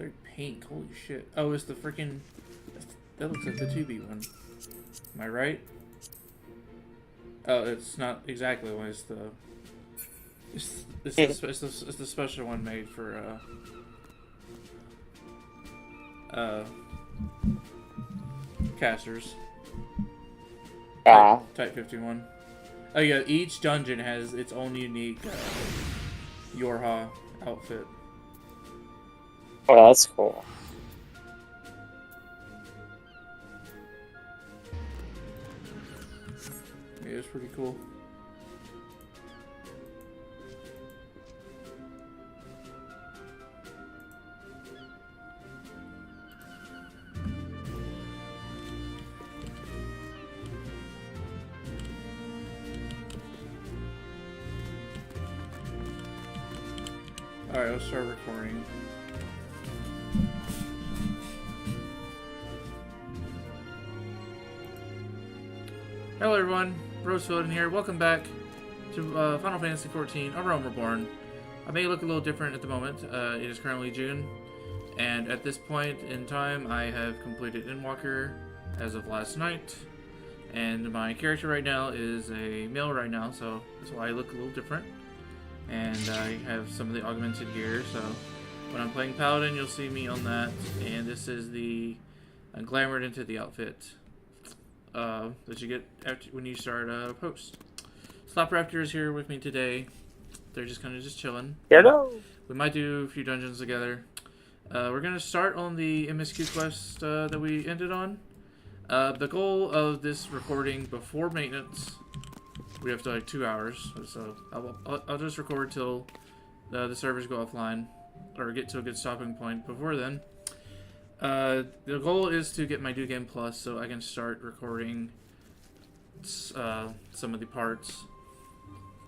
Legendary pink. Holy shit. Oh, it's the freaking. That looks like the 2B one. Am I right? Oh, it's not exactly one. It's the. It's the special one made for uh casters. Ah, Type 51. Oh yeah, each dungeon has its own unique Yorha outfit. oh, that's cool. Yeah, it's pretty cool. Alright, let's start recording. Hello everyone, Rosefield in here. Welcome back to Final Fantasy XIV, A Realm Reborn. I may look a little different at the moment. It is currently June, and at this point in time, I have completed Endwalker as of last night. And my character right now is a male right now, so that's why I look a little different. And I have some of the augmented gear, so when I'm playing Paladin, you'll see me on that. And this is the glamored into the outfit that you get after, when you start a post. Slap Raptor is here with me today. They're just kind of just chilling. Hello. We might do a few dungeons together. We're going to start on the MSQ quest that we ended on. The goal of this recording before maintenance, we have to like 2 hours, so I'll just record till the servers go offline or get to a good stopping point. Before then, the goal is to get my New Game Plus so I can start recording some of the parts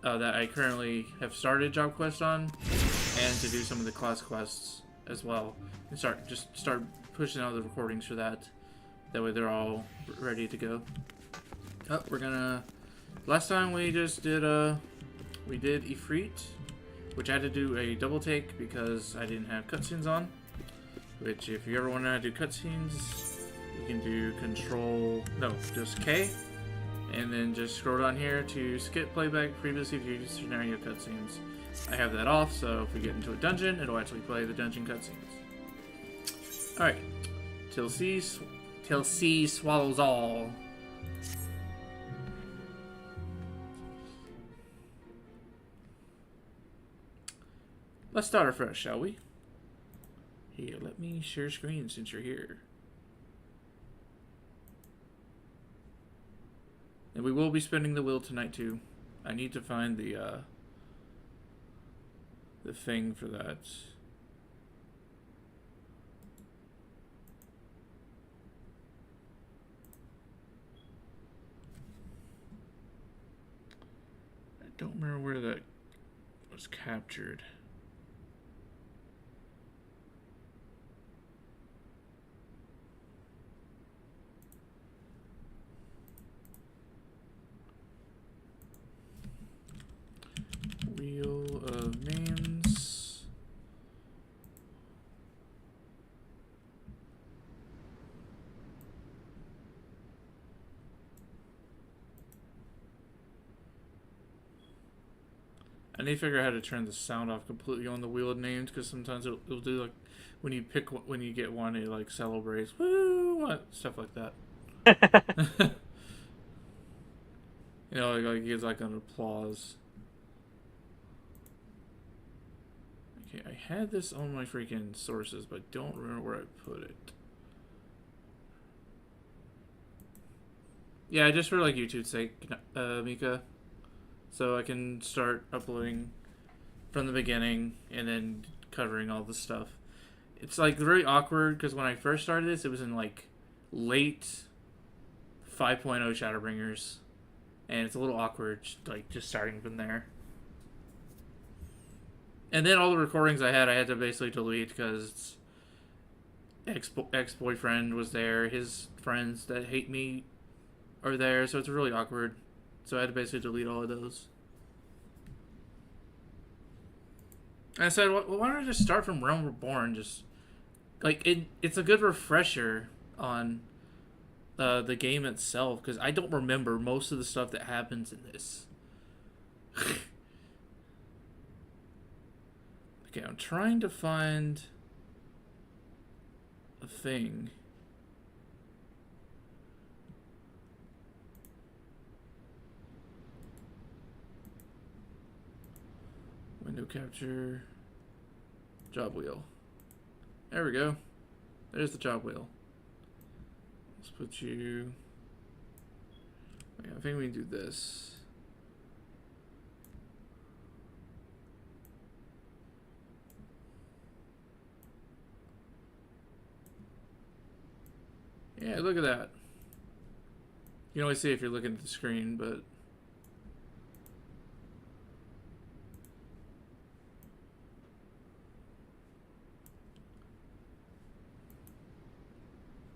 that I currently have started job quest on, and to do some of the class quests as well, and start pushing out the recordings for that. That way they're all ready to go. Oh, we're gonna. Last time we just did Ifrit, which I had to do a double take because I didn't have cutscenes on. Which, if you ever want to do cutscenes, you can do just K, and then just scroll down here to skip playback previously viewed scenario cutscenes. I have that off, so if we get into a dungeon, it'll actually play the dungeon cutscenes. All right, till C swallows all. Let's start afresh, shall we? Here, let me share screen since you're here. And we will be spinning the wheel tonight too. I need to find the thing for that. I don't remember where that was captured. Wheel of names. I need to figure out how to turn the sound off completely on the wheel of names, because sometimes it'll do like when you get one, it like celebrates, woo, what stuff like that. You know, like it gives like an applause. Okay, I had this on my freaking sources, but I don't remember where I put it. Yeah, just for like YouTube's sake, Mika. So I can start uploading from the beginning and then covering all the stuff. It's like very awkward because when I first started this, it was in like late 5.0 Shadowbringers. And it's a little awkward, like just starting from there. And then all the recordings I had to basically delete because ex-boyfriend was there. His friends that hate me are there, so it's really awkward. So I had to basically delete all of those. And I said, well, why don't I just start from Realm Reborn? Just like it's a good refresher on the game itself, because I don't remember most of the stuff that happens in this. Okay, I'm trying to find a thing. Window capture. Job wheel. There we go. There's the job wheel. Let's put you... Okay, I think we can do this. Yeah, look at that. You can only see if you're looking at the screen, but...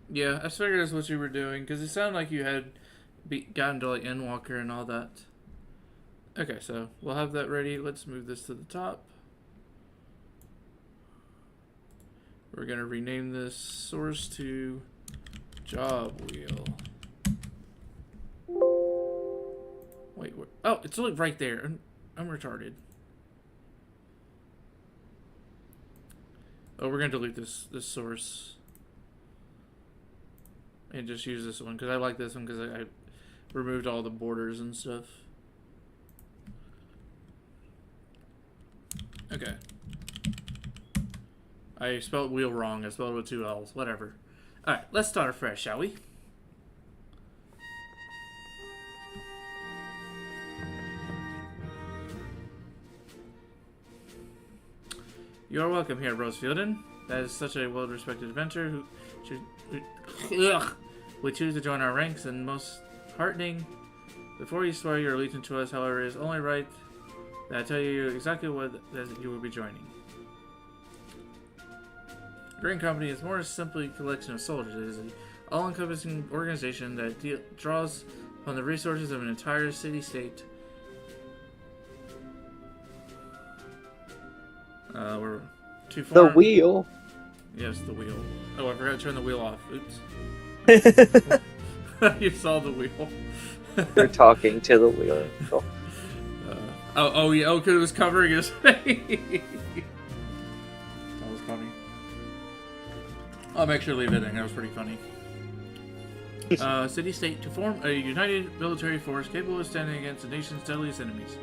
Yeah, I figured that's what you were doing, because it sounded like you had gotten to like Endwalker and all that. Okay, so we'll have that ready. Let's move this to the top. We're going to rename this source to job wheel. Wait, oh, it's like right there. I'm retarded. Oh, we're going to delete this source. And just use this one, because I like this one, because I removed all the borders and stuff. Okay. I spelled wheel wrong. I spelled it with 2 L's. Whatever. Alright, let's start afresh, shall we? You are welcome here, Rosefielden. That is such a well-respected adventurer who would choose to join our ranks, and most heartening. Before you swear your allegiance to us, however, it is only right that I tell you exactly what that you will be joining. The Green Company is more simply a collection of soldiers. It is an all-encompassing organization that draws on the resources of an entire city-state. We're to form... The wheel. Yes, the wheel. Oh, I forgot to turn the wheel off. Oops. You saw the wheel. We're talking to the wheel. Oh yeah, because it was covering his face. That was funny. I'll make sure to leave it in. That was pretty funny. City-state to form a united military force capable of standing against the nation's deadliest enemies.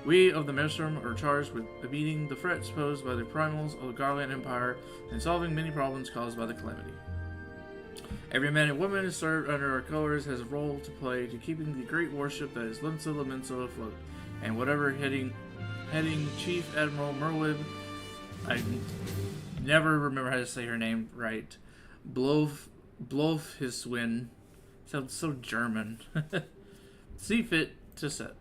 We of the Maelstrom are charged with beating the threats posed by the primals of the Garland Empire and solving many problems caused by the Calamity. Every man and woman is served under our colors has a role to play to keeping the great warship that is Linsa Laminsa afloat, and whatever heading Chief Admiral Merwib, I never remember how to say her name right, Blof his swin, sounds so German, see fit to set.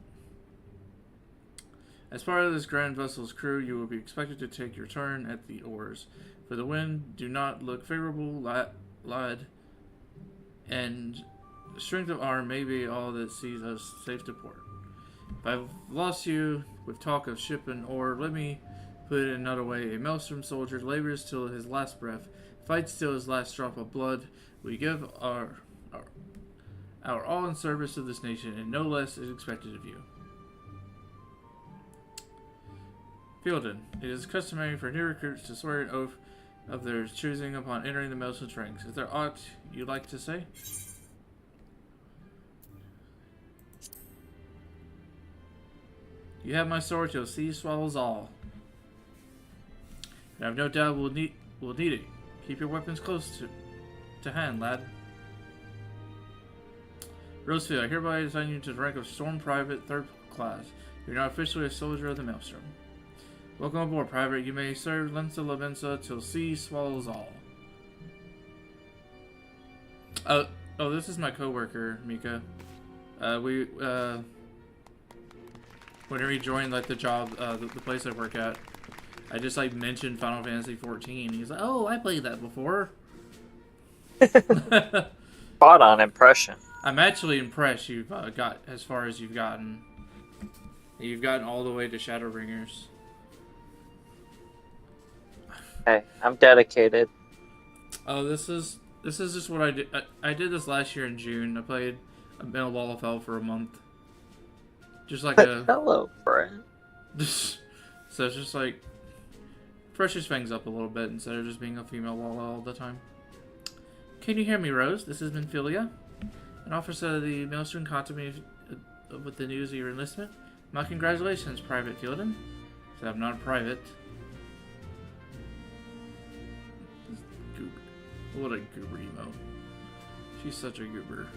As part of this grand vessel's crew, you will be expected to take your turn at the oars. For the wind, do not look favorable, lad, and strength of arm may be all that sees us safe to port. If I've lost you with talk of ship and oar, let me put it another way. A Maelstrom soldier labors till his last breath, fights till his last drop of blood. We give our all in service of this nation, and no less is expected of you. Fielden, it is customary for new recruits to swear an oath of their choosing upon entering the Maelstrom's ranks. Is there aught you'd like to say? You have my sword till sea swallows all. And I have no doubt we'll need it. Keep your weapons close to hand, lad. Rosefield, I hereby assign you to the rank of Storm Private, 3rd class. You're now officially a soldier of the Maelstrom. Welcome aboard, Private. You may serve Linsa Laminsa till sea swallows all. Oh, this is my coworker, Mika. Whenever he joined like the job, the place I work at, I just like mentioned Final Fantasy 14. He's like, "Oh, I played that before." Spot on impression. I'm actually impressed you've got as far as you've gotten. You've gotten all the way to Shadowbringers. Hey, I'm dedicated. Oh, this is just what I did. I did this last year in June. I played a Metal Wall of Hell for a month. Just like a Hello, friend. so it's just like freshes things up a little bit instead of just being a female wall all the time. Can you hear me, Rose? This is Minfilia. An officer of the Maelstrom contacted me with the news of your enlistment. My congratulations, Private Fielden. So I'm not a private. What a goober emo. She's such a goober.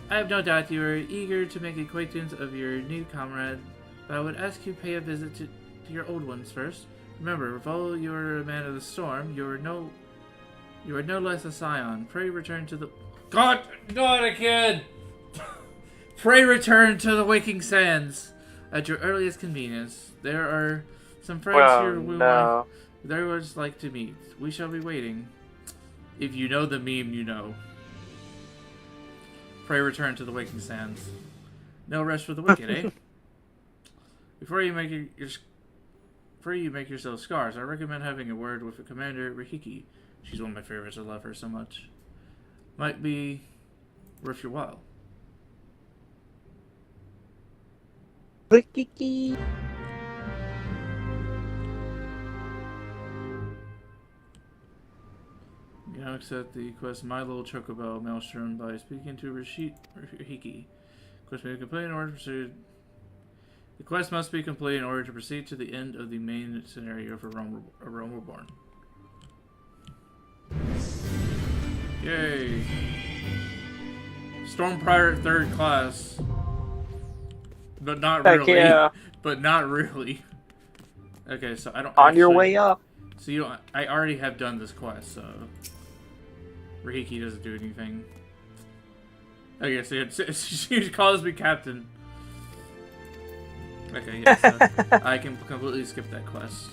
I have no doubt you are eager to make acquaintance of your new comrade, but I would ask you pay a visit to your old ones first. Remember, although you are a man of the storm, you are no less a scion. Pray return to the... God, not again! Pray return to the waking sands at your earliest convenience. There are some friends here who they would like to meet. We shall be waiting. If you know the meme, you know. Pray return to the waking sands. No rest for the wicked, eh? Before you make yourself scars, I recommend having a word with the Commander Rihiki. She's one of my favorites. I love her so much. Might be worth your while. Rihiki. You now accept the quest My Little Chocobo Maelstrom by speaking to Rihiki. Quest may be complete in order to proceed. The quest must be complete in order to proceed to the end of the main scenario for A Realm Reborn. Yay! Storm Pirate 3rd class. But not Heck really. yeah. But not really. Okay, so I don't On your way up. So you don't, I already have done this quest, so Rihiki doesn't do anything. Okay, so she calls me captain. Okay, yes, I can completely skip that quest.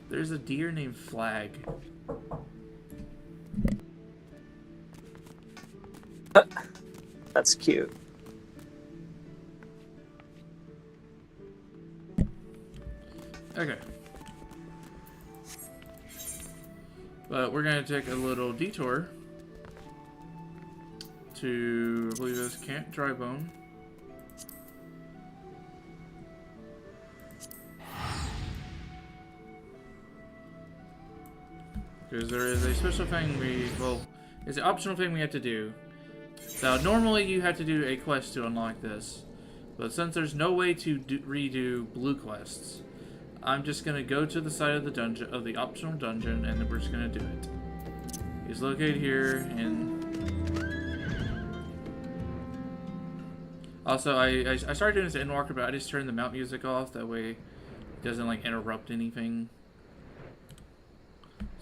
There's a deer named Flag. That's cute. Okay. But we're going to take a little detour to, I believe it's Camp Drybone. Because there is a special thing it's an optional thing we have to do. Now, normally you have to do a quest to unlock this. But since there's no way to redo blue quests, I'm just going to go to the side of the dungeon, of the optional dungeon, and then we're just going to do it. It's located here, and... Also, I started doing this in Walker, but I just turned the mount music off, that way it doesn't, like, interrupt anything.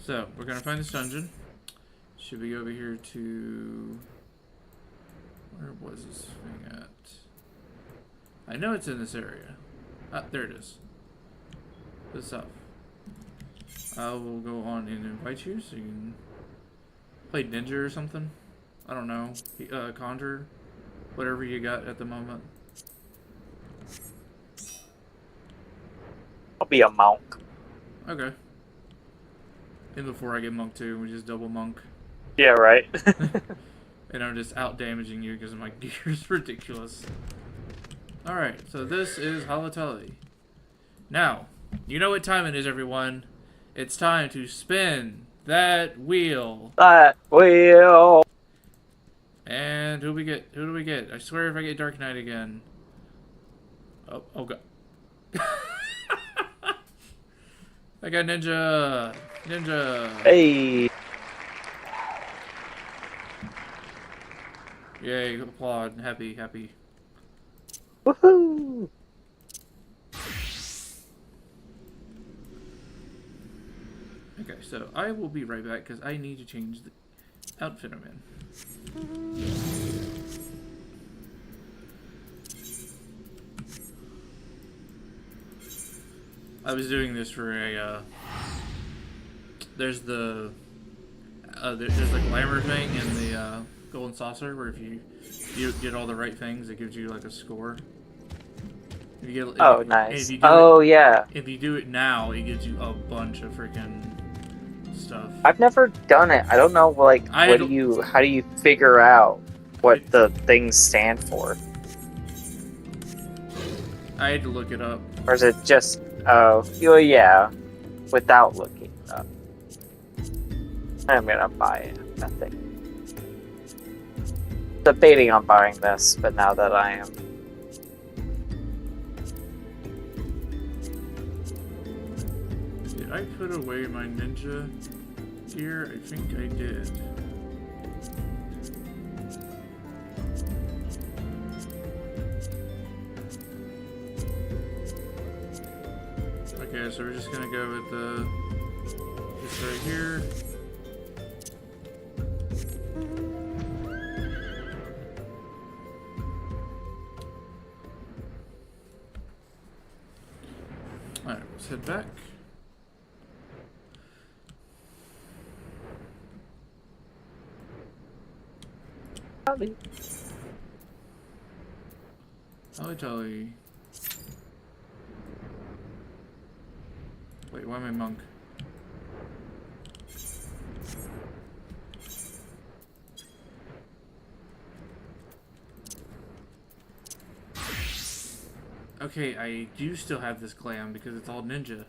So, we're going to find this dungeon. Should we go over here to... Where was this thing at? I know it's in this area. Ah, there it is. This up. I will go on and invite you so you can play ninja or something. I don't know. Conjure. Whatever you got at the moment. I'll be a monk. Okay. And before I get monk 2, we just double monk. Yeah, right. And I'm just out damaging you because my gear is ridiculous. Alright, so this is Halatali. Now, you know what time it is, everyone. It's time to spin that wheel. That wheel. And who do we get? Who do we get? I swear if I get Dark Knight again. Oh god. I got Ninja. Ninja. Hey. Yay, applaud. Happy, happy. Woohoo. Okay, so I will be right back because I need to change the outfit I'm in. I was doing this for a, there's the glamour thing in the, Golden Saucer, where if you get all the right things, it gives you, like, a score. If you get, Oh, if nice. you do Oh, yeah. if you do it now, it gives you a bunch of freaking stuff. I've never done it. I don't know, like, I had, how do you figure out what I, the things stand for? I had to look it up. Or is it just, oh, yeah, without looking it up? I'm gonna buy it, I think. Debating on buying this, but now that I am. Did I put away my ninja gear? I think I did. Okay, so we're just gonna go with this right here. Alright, let's head back. Holly. Wait, why am I monk? Okay, I do still have this glam because it's all ninja.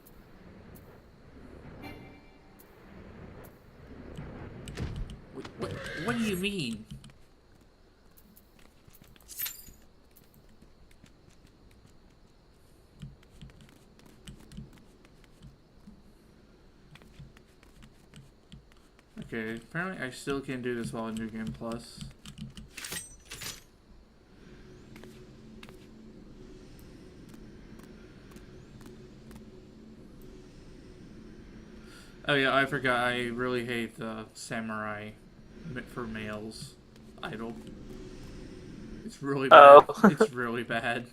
What do you mean? Okay, apparently I still can't do this while in New Game Plus. Oh yeah, I forgot. I really hate the samurai for males idol. It's really bad. Oh. It's really bad.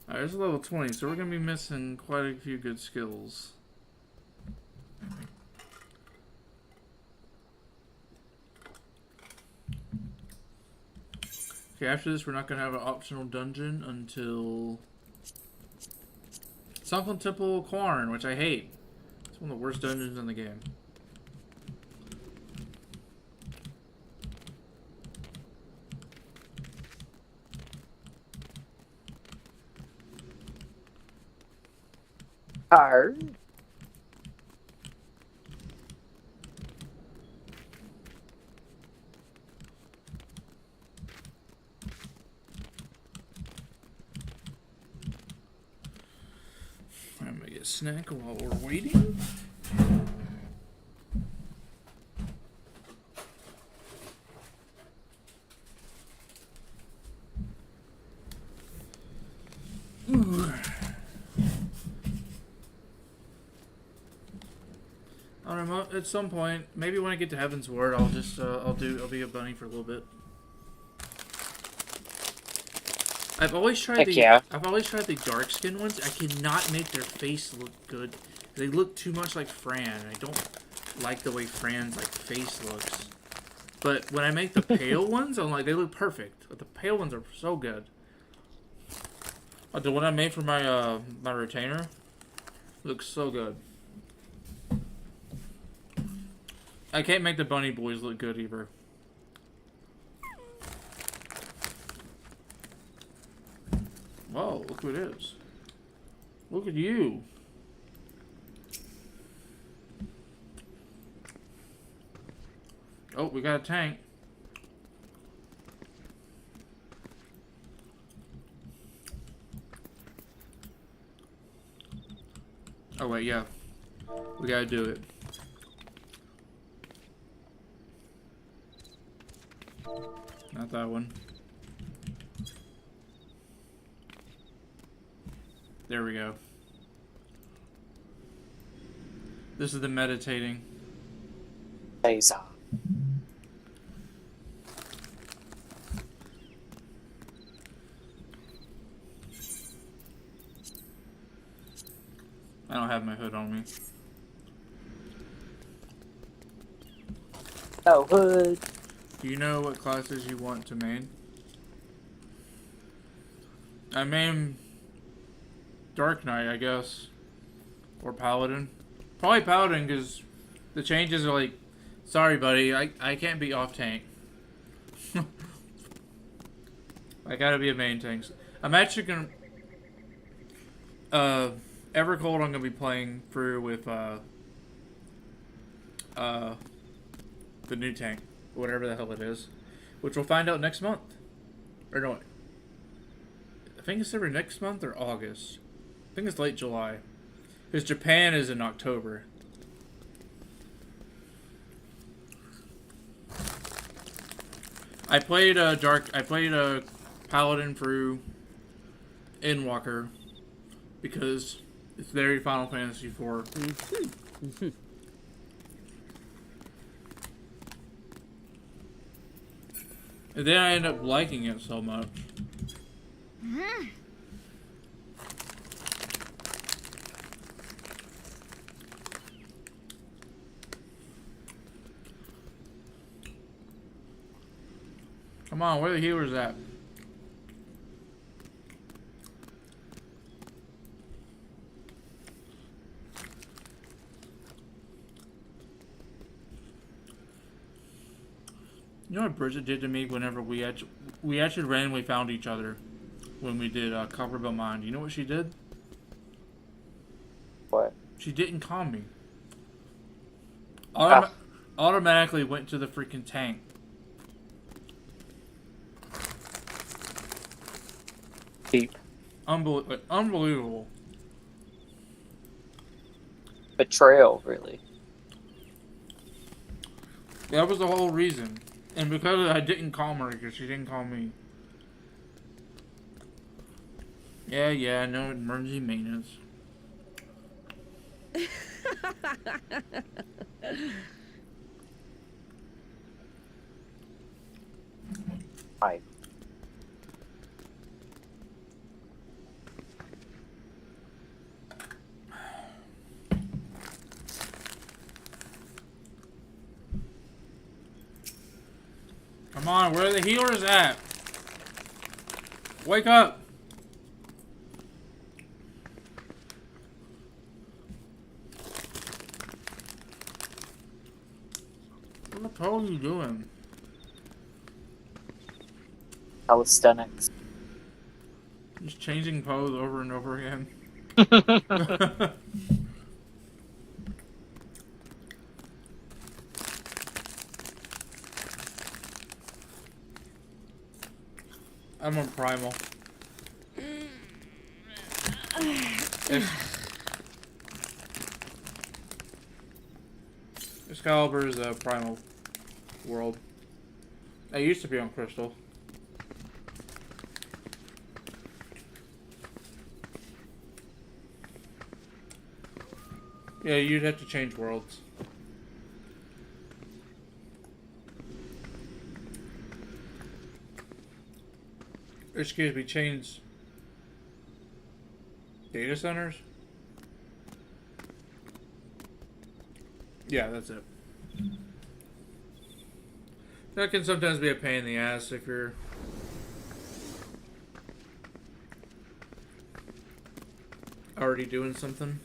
Alright, it's level 20, so we're gonna be missing quite a few good skills. Okay, after this, we're not gonna have an optional dungeon until Sunken Temple Quarn, which I hate. It's one of the worst dungeons in the game. Hard. I'm gonna get a snack while we're waiting. Ooh. I don't know. At some point, maybe when I get to Heaven's Word, I'll just I'll be a bunny for a little bit. I've always tried the dark skin ones. I cannot make their face look good. They look too much like Fran. I don't like the way Fran's like face looks. But when I make the pale ones, I'm like, they look perfect. But the pale ones are so good. The one I made for my my retainer looks so good. I can't make the bunny boys look good either. Whoa, look who it is. Look at you. Oh, we got a tank. Oh, wait, yeah. We gotta do it. Not that one. There we go. This is the meditating. Laser. I don't have my hood on me. Oh, hood. Do you know what classes you want to main? I main Dark Knight, I guess. Or Paladin. Probably Paladin, because the changes are like, sorry buddy, I can't be off tank. I gotta be a main tank. I'm actually gonna... Evercold I'm gonna be playing through with, the new tank. Whatever the hell it is. Which we'll find out next month. Or no, I think it's either next month or August. I think it's late July. Because Japan is in October. I played Paladin through Endwalker because it's very Final Fantasy IV. And then I ended up liking it so much. Come on, where are the healers at? You know what Bridget did to me whenever we actually randomly found each other when we did Copperbell Mine. You know what she did? What? She didn't call me. Automatically went to the freaking tank. Deep. Unbelievable. Betrayal, really. That was the whole reason. And because I didn't call her, because she didn't call me. Yeah, no emergency maintenance. Right. Come on, where are the healers at? Wake up! What the hell are you doing? Calisthenics. Just changing pose over and over again. I'm on primal. Excalibur is a primal world. I used to be on crystal. Yeah, you'd have to change worlds. Excuse me, change data centers? Yeah, that's it. That can sometimes be a pain in the ass if you're already doing something.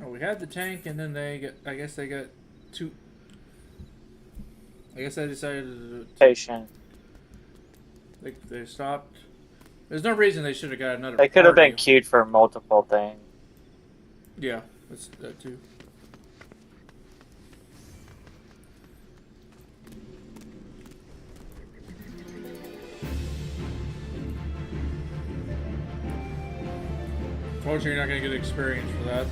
Oh, we had the tank, and then I guess they got two. I guess I decided to. Patient. They stopped. There's no reason they should have got another. They could have been party. queued for multiple things. Yeah, that's that too. Unfortunately, you're not going to get experience for that.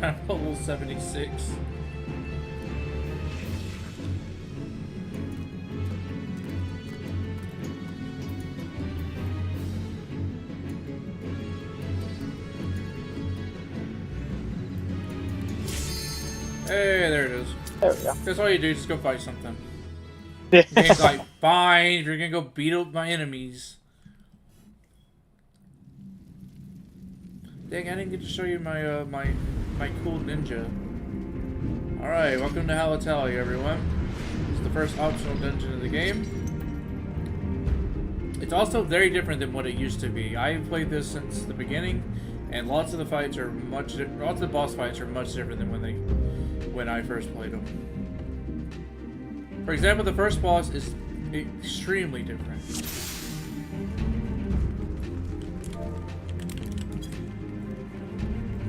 I'm level 76. Hey, there it is. There we go. That's all you do, just go fight something. Yeah. The game's like, fine, if you're gonna go beat up my enemies. Dang, I didn't get to show you my my cool ninja. Alright, welcome to Halatalia, everyone. It's the first optional dungeon of the game. It's also very different than what it used to be. I've played this since the beginning, and lots of the boss fights are much different than when I first played them. For example, the first boss is extremely different.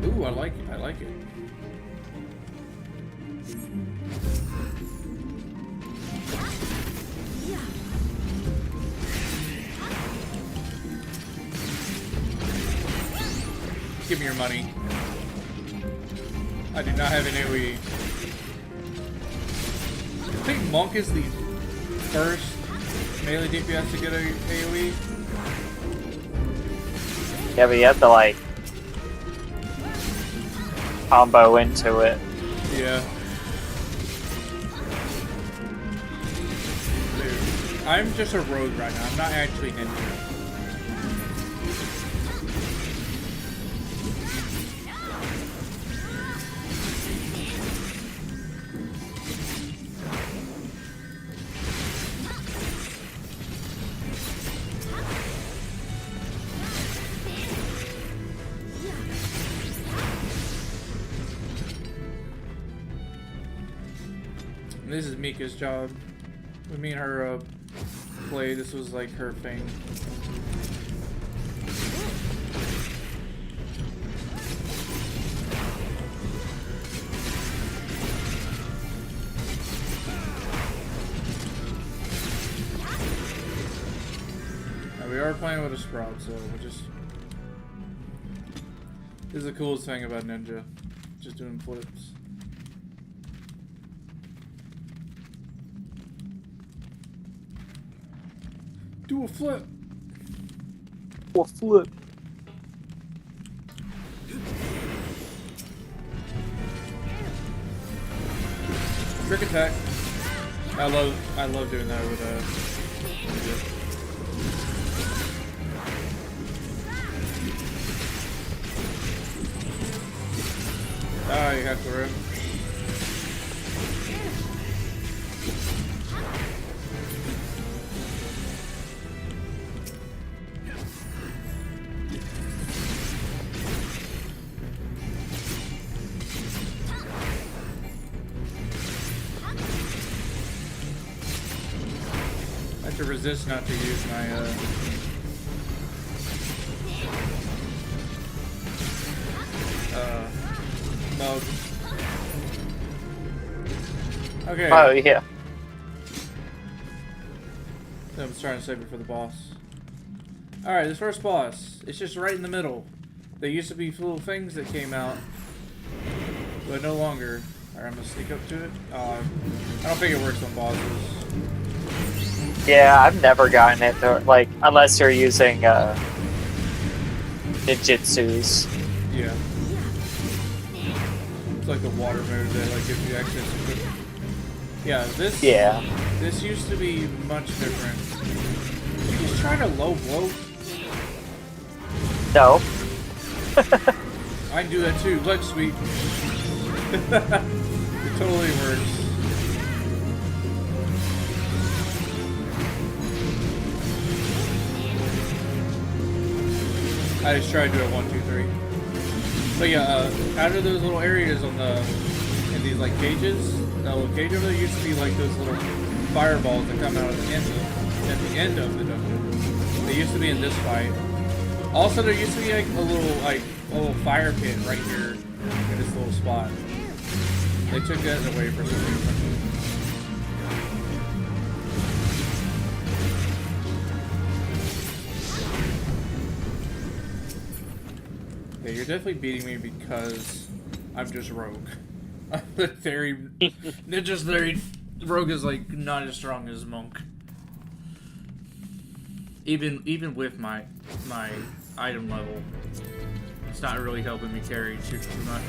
Ooh, I like it. I like it. Give me your money. I do not have an AoE. I think Monk is the first melee DPS to get a AoE. Yeah, but you have to like combo into it. Yeah. Dude, I'm just a rogue right now. I'm not actually ninja. This is Mika's job. When me and her played, this was like her thing. Now, we are playing with a Sprout, so we'll just... This is the coolest thing about Ninja. Just doing flips. Do a flip. Do a flip. Trick attack. I love doing that with Ah, you have to run. To resist not to use my mug. Okay. Oh yeah. I'm trying to save it for the boss. Alright, this first boss, it's just right in the middle. There used to be little things that came out, but no longer. Alright, I'm gonna sneak up to it. I don't think it works on bosses. Yeah, I've never gotten it to, like, unless you're using ninjutsus. Yeah. It's like the water move that like gives you access to it. Yeah, this this used to be much different. He's trying to low blow. No. I can do that too. Look, sweet. It totally works. I just tried to do it 1, 2, 3. But yeah, out of those little areas on in these like cages, that little cage over there used to be like those little fireballs that come out at the end of the dungeon. They used to be in this fight. Also, there used to be like a little fire pit right here in this little spot. They took that away for some reason. Yeah, you're definitely beating me because I'm just rogue. Very, ninja's very rogue is like not as strong as monk. Even with my item level, it's not really helping me carry too much.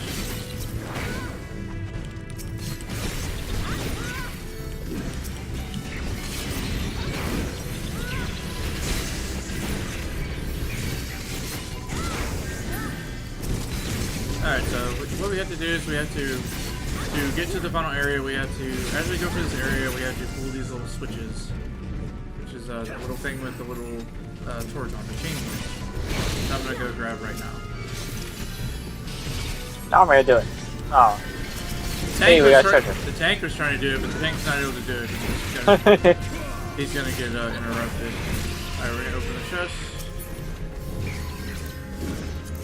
Alright, so what we have to do is we have to get to the final area, we have to, as we go for this area, we have to pull these little switches. Which is the little thing with the little torch on the chain switch. So I'm gonna go grab right now. Now I'm ready to do it. Oh. Hey, we got treasure. The tank was trying to do it, but the tank's not able to do it. He's gonna get interrupted. Alright, we're gonna open the chest.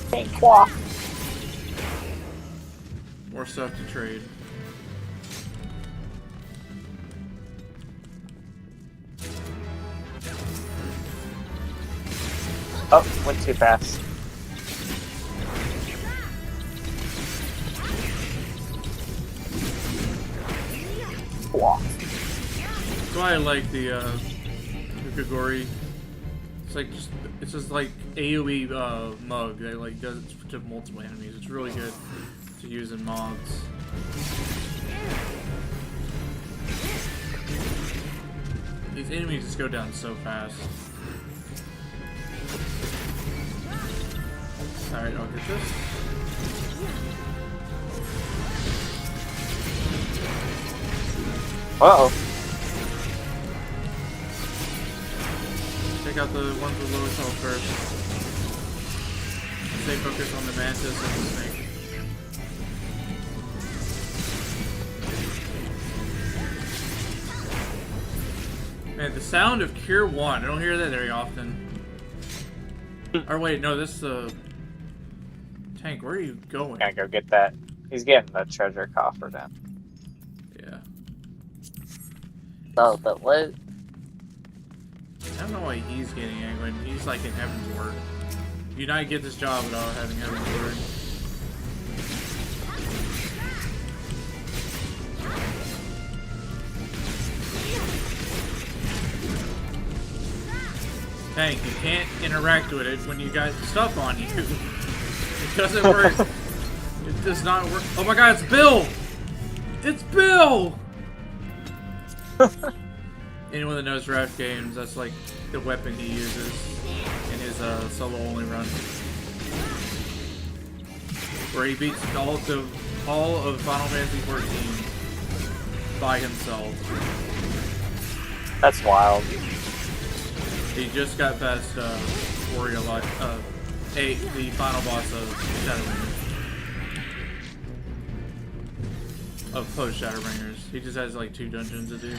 Tank walk. More stuff to trade. Oh, went too fast. Walk. That's why I like the Kagori. It's just like AoE mug that like does it to multiple enemies. It's really good to use in mobs. These enemies just go down so fast. Alright, I'll get this. Uh-oh. Take out the ones with lowest health first. Stay focused on the mantis and the snake. Man, the sound of Cure 1. I don't hear that very often. Or wait, no, this is the tank. Where are you going? Gotta go get that. He's getting the treasure coffer down. Yeah. Oh, but what? I don't know why he's getting it when he's like in Heaven's Word. You not get this job without having Heaven's Word. Tank, you can't interact with it when you got stuff on you. It doesn't work. It does not work. Oh my god, it's Bill! It's Bill! Anyone that knows Raft games, that's like the weapon he uses in his solo only run. Where he beats all of Final Fantasy 14 by himself. That's wild. He just got past Warrior Life, the final boss of Shadowbringers. Of post Shadowbringers. He just has like 2 dungeons to do.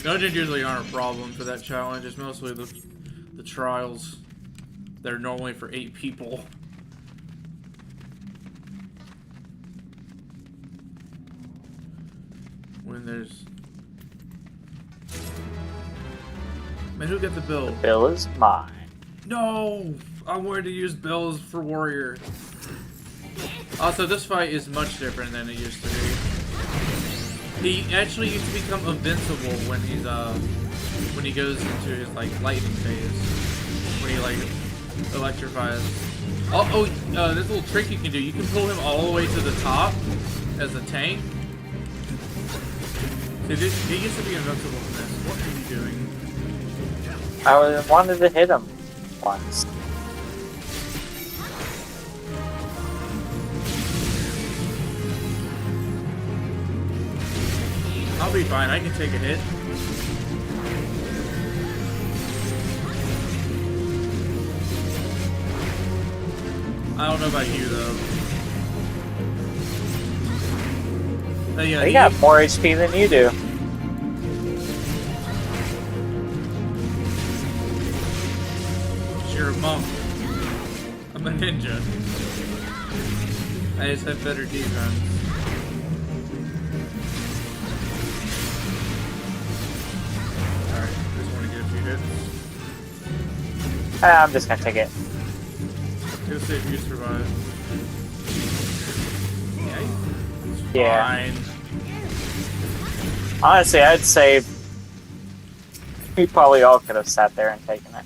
Dungeons usually aren't a problem for that challenge. It's mostly the trials that are normally for 8 people. When there's... Man, who got the bill? The bill is mine. No! I wanted to use bills for warrior. Also, this fight is much different than it used to be. He actually used to become invincible when he's when he goes into his like lightning phase. When he like electrifies. This little trick you can do. You can pull him all the way to the top as a tank. He used to be invincible in this. What are you doing? I wanted to hit him once. I'll be fine. I can take a hit. I don't know about you though. Yeah, He got more HP than you do. You're a monk. I'm a ninja. I just have better defense. Alright, just want to get a few hits. I'm just gonna take it. Go see if you survive. Yeah. fine. Honestly, I'd say we probably all could have sat there and taken it.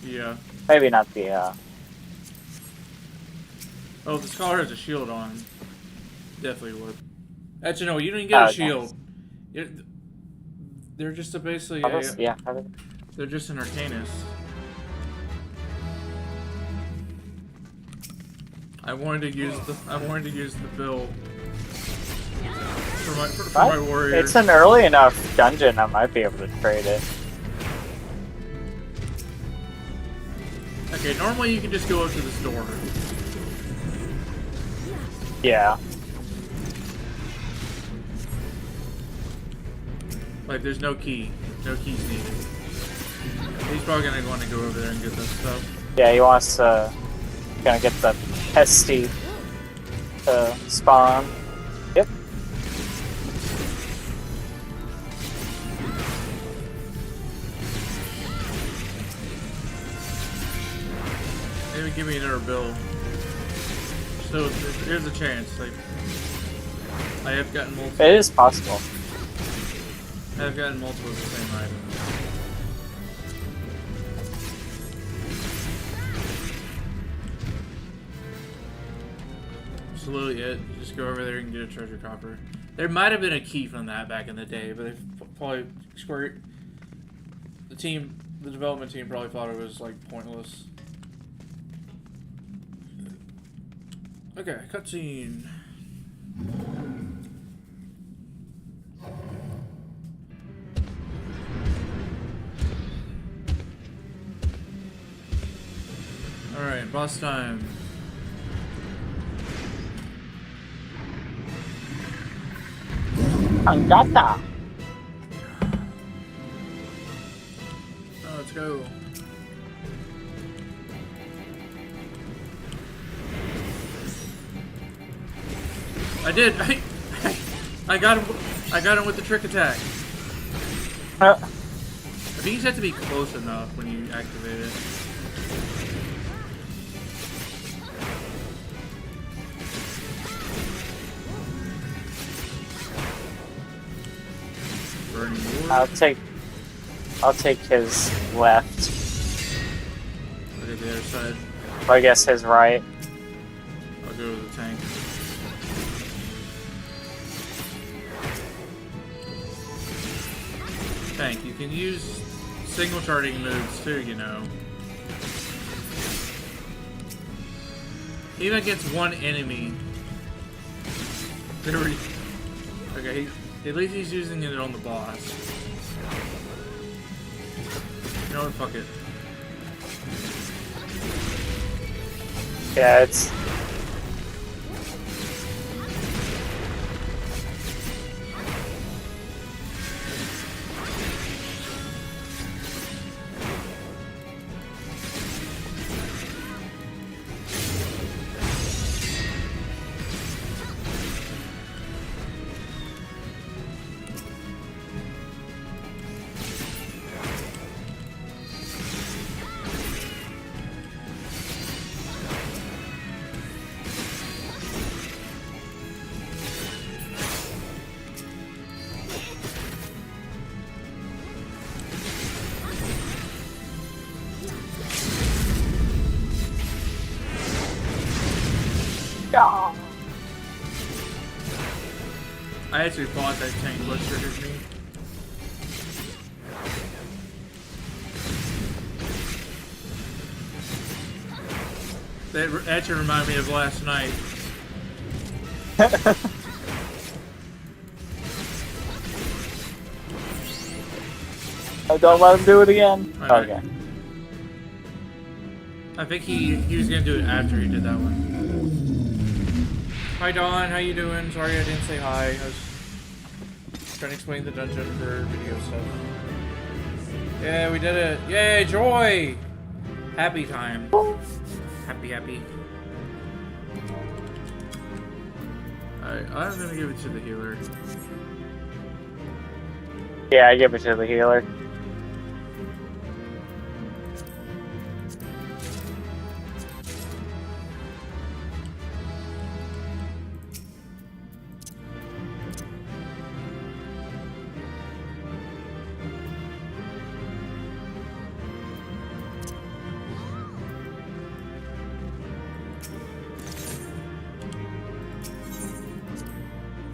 Yeah. Maybe not the, Oh, the Scholar has a shield on. Definitely would. Actually, no, you don't even get a oh, shield. nice. They're just basically a... Yeah. They're just an Arcanist. I wanted to use the bill for my warrior. It's an early enough dungeon, I might be able to trade it. Okay, normally you can just go up to this door. Yeah. Like, there's no key. No keys needed. He's probably gonna want to go over there and get that stuff. Yeah, he wants to... Gonna get the pesty spawn. Yep. Maybe give me another bill. So, here's a chance. Like, I have gotten multiple. It is possible. I have gotten multiple of the same item. Absolutely it. Just go over there and get a treasure copper. There might have been a key from that back in the day, but they probably the development team probably thought it was like pointless. Okay, cutscene. Alright, boss time. Angata. Oh, let's go. I did. I got him. I got him with the trick attack. I think you just have to be close enough when you activate it. Burning wood. I'll take his left. Look at the other side. Or I guess his right. I'll go to the tank. Tank, you can use single charting moves too, you know. Even against one enemy. Okay, at least he's using it on the boss. You know what, fuck it. Yeah, it's... I actually thought that tank was triggered me. That actually reminded me of last night. Oh, don't let him do it again. Alright. Okay. I think he was gonna do it after he did that one. Hi Dawn, how you doing? Sorry I didn't say hi. I was trying to explain the dungeon for video stuff. Yeah, we did it. Yay, joy! Happy time. Happy. Alright, I'm gonna give it to the healer. Yeah, I give it to the healer.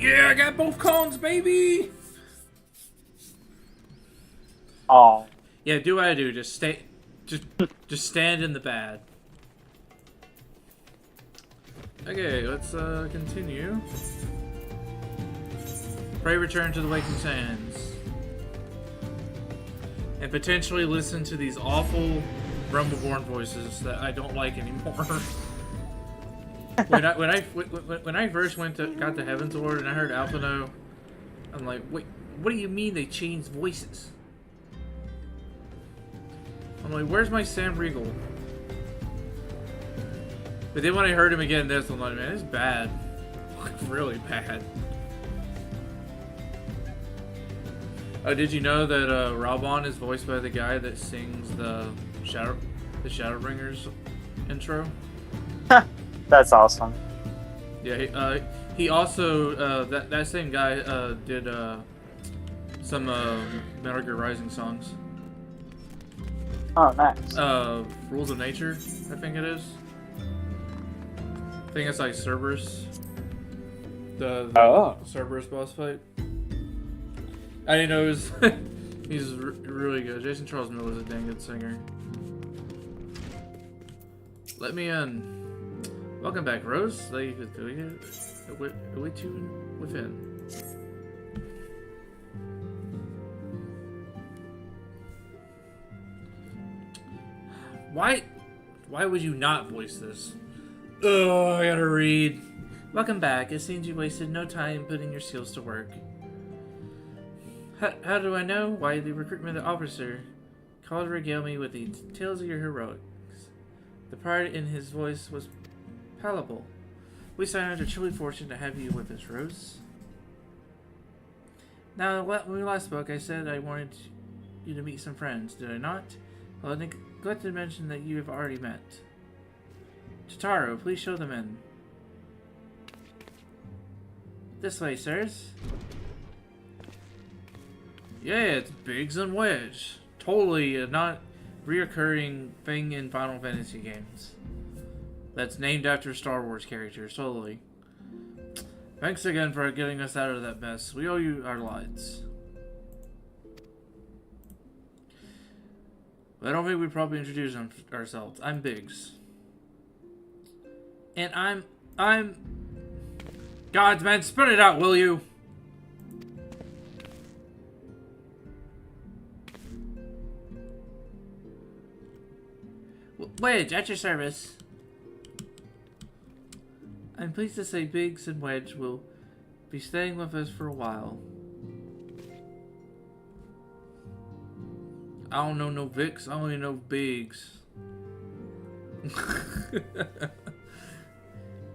Yeah, I got both cons, baby. Oh, Yeah, do what I do. Just stay. Just stand in the bad. Okay, let's continue. Pray return to the Waking Sands. And potentially listen to these awful Realm Reborn voices that I don't like anymore. when I first got to Heaven's Ward and I heard Alphino, I'm like, wait, what do you mean they changed voices? I'm like, where's my Sam Riegel? But then when I heard him again, this I'm like, man, it's bad, like really bad. Oh, did you know that Raubon is voiced by the guy that sings the Shadowbringers intro? that's awesome. Yeah, he also that same guy did some Metal Gear Rising songs. Oh, nice. Rules of Nature, I think it is. I think it's like Cerberus. The Cerberus boss fight. I didn't know it was. He's really good. Jason Charles Miller is a dang good singer. Let me in. Welcome back, Rose. Await you within. Why would you not voice this? Oh, I gotta read. Welcome back. It seems you wasted no time putting your skills to work. How do I know? Why, the recruitment officer called to regale me with the tales of your heroics. The pride in his voice was palpable. We signed are truly fortunate to have you with us, Rose. Now, when we last spoke, I said I wanted you to meet some friends, did I not? Well, I neglected to mention that you have already met. Totaro, please show them in. This way, sirs. Yeah, it's Biggs and Wedge. Totally a not reoccurring thing in Final Fantasy games. That's named after Star Wars characters, totally. Thanks again for getting us out of that mess. We owe you our lives. I don't think we probably introduced ourselves. I'm Biggs. And I'm... Gods, man, spit it out, will you? Wedge, at your service. I'm pleased to say Biggs and Wedge will be staying with us for a while. I don't know no Vicks, I only know Biggs.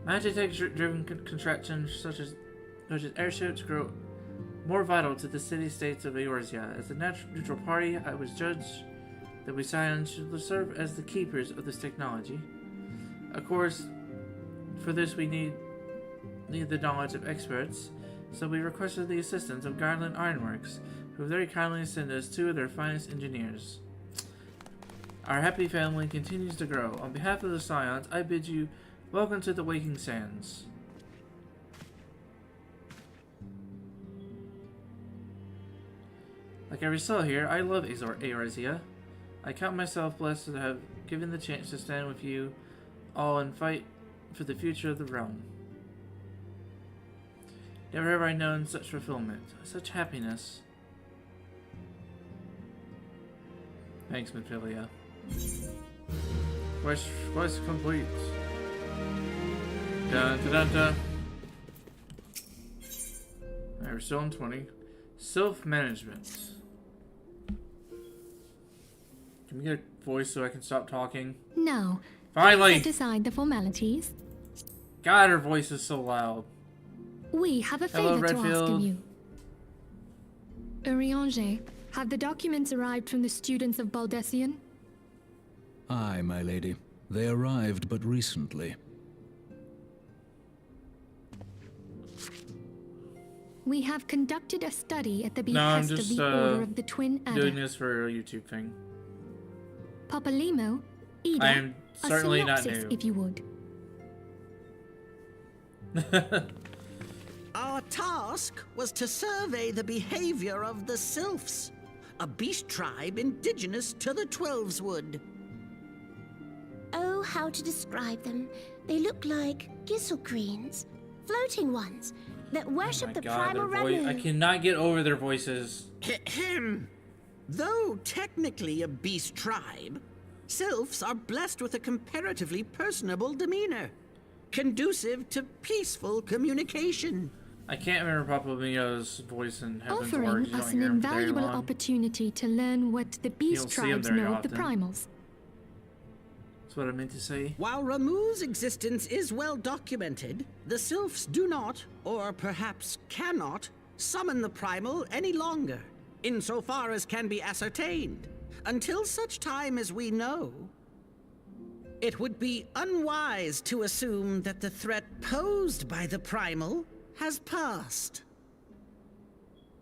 Magitech-driven contractions such as airships grow more vital to the city-states of Eorzea. As a neutral party, I was judged that we science should serve as the keepers of this technology. Of course, for this we need the knowledge of experts, so we requested the assistance of Garland Ironworks, who very kindly sent us two of their finest engineers. Our happy family continues to grow. On behalf of the Scions, I bid you welcome to the Waking Sands. Like every soul here, I love Eorzea. I count myself blessed to have given the chance to stand with you all and fight for the future of the realm. Never have I known such fulfillment, such happiness. Thanks, Mephilia. Quest complete. Dun dun dun dun. Alright, we're still on 20. Self-management. Can we get a voice so I can stop talking? Now, Finally! set aside the formalities. God, her voice is so loud. We have a Hello, favor to ask Redfield. of you. Urianger, have the documents arrived from the students of Baldessian? Aye, my lady. They arrived but recently. We have conducted a study at the No, I'm behest just of the Order of the Twin Adder. doing this for a YouTube thing. Papalimo, Ida, I am certainly a not synopsis, new. if you would. Our task was to survey the behavior of the Sylphs, a beast tribe indigenous to the Twelveswood. Oh, how to describe them. They look like Gisselgreens, floating ones, that Oh worship my the God, primal their voice. I Ramu. cannot get over their voices. Ahem. Though technically a beast tribe, Sylphs are blessed with a comparatively personable demeanor, conducive to peaceful communication. I can't remember Papa Mio's voice in Heaven's Offering Word. You us don't an hear him very invaluable long. opportunity to learn what the don't beast see 'em tribes very know of the often. primals. That's what I meant to say. While Ramu's existence is well documented, the Sylphs do not, or perhaps cannot, summon the primal any longer, insofar as can be ascertained, until such time as we know. It would be unwise to assume that the threat posed by the primal has passed.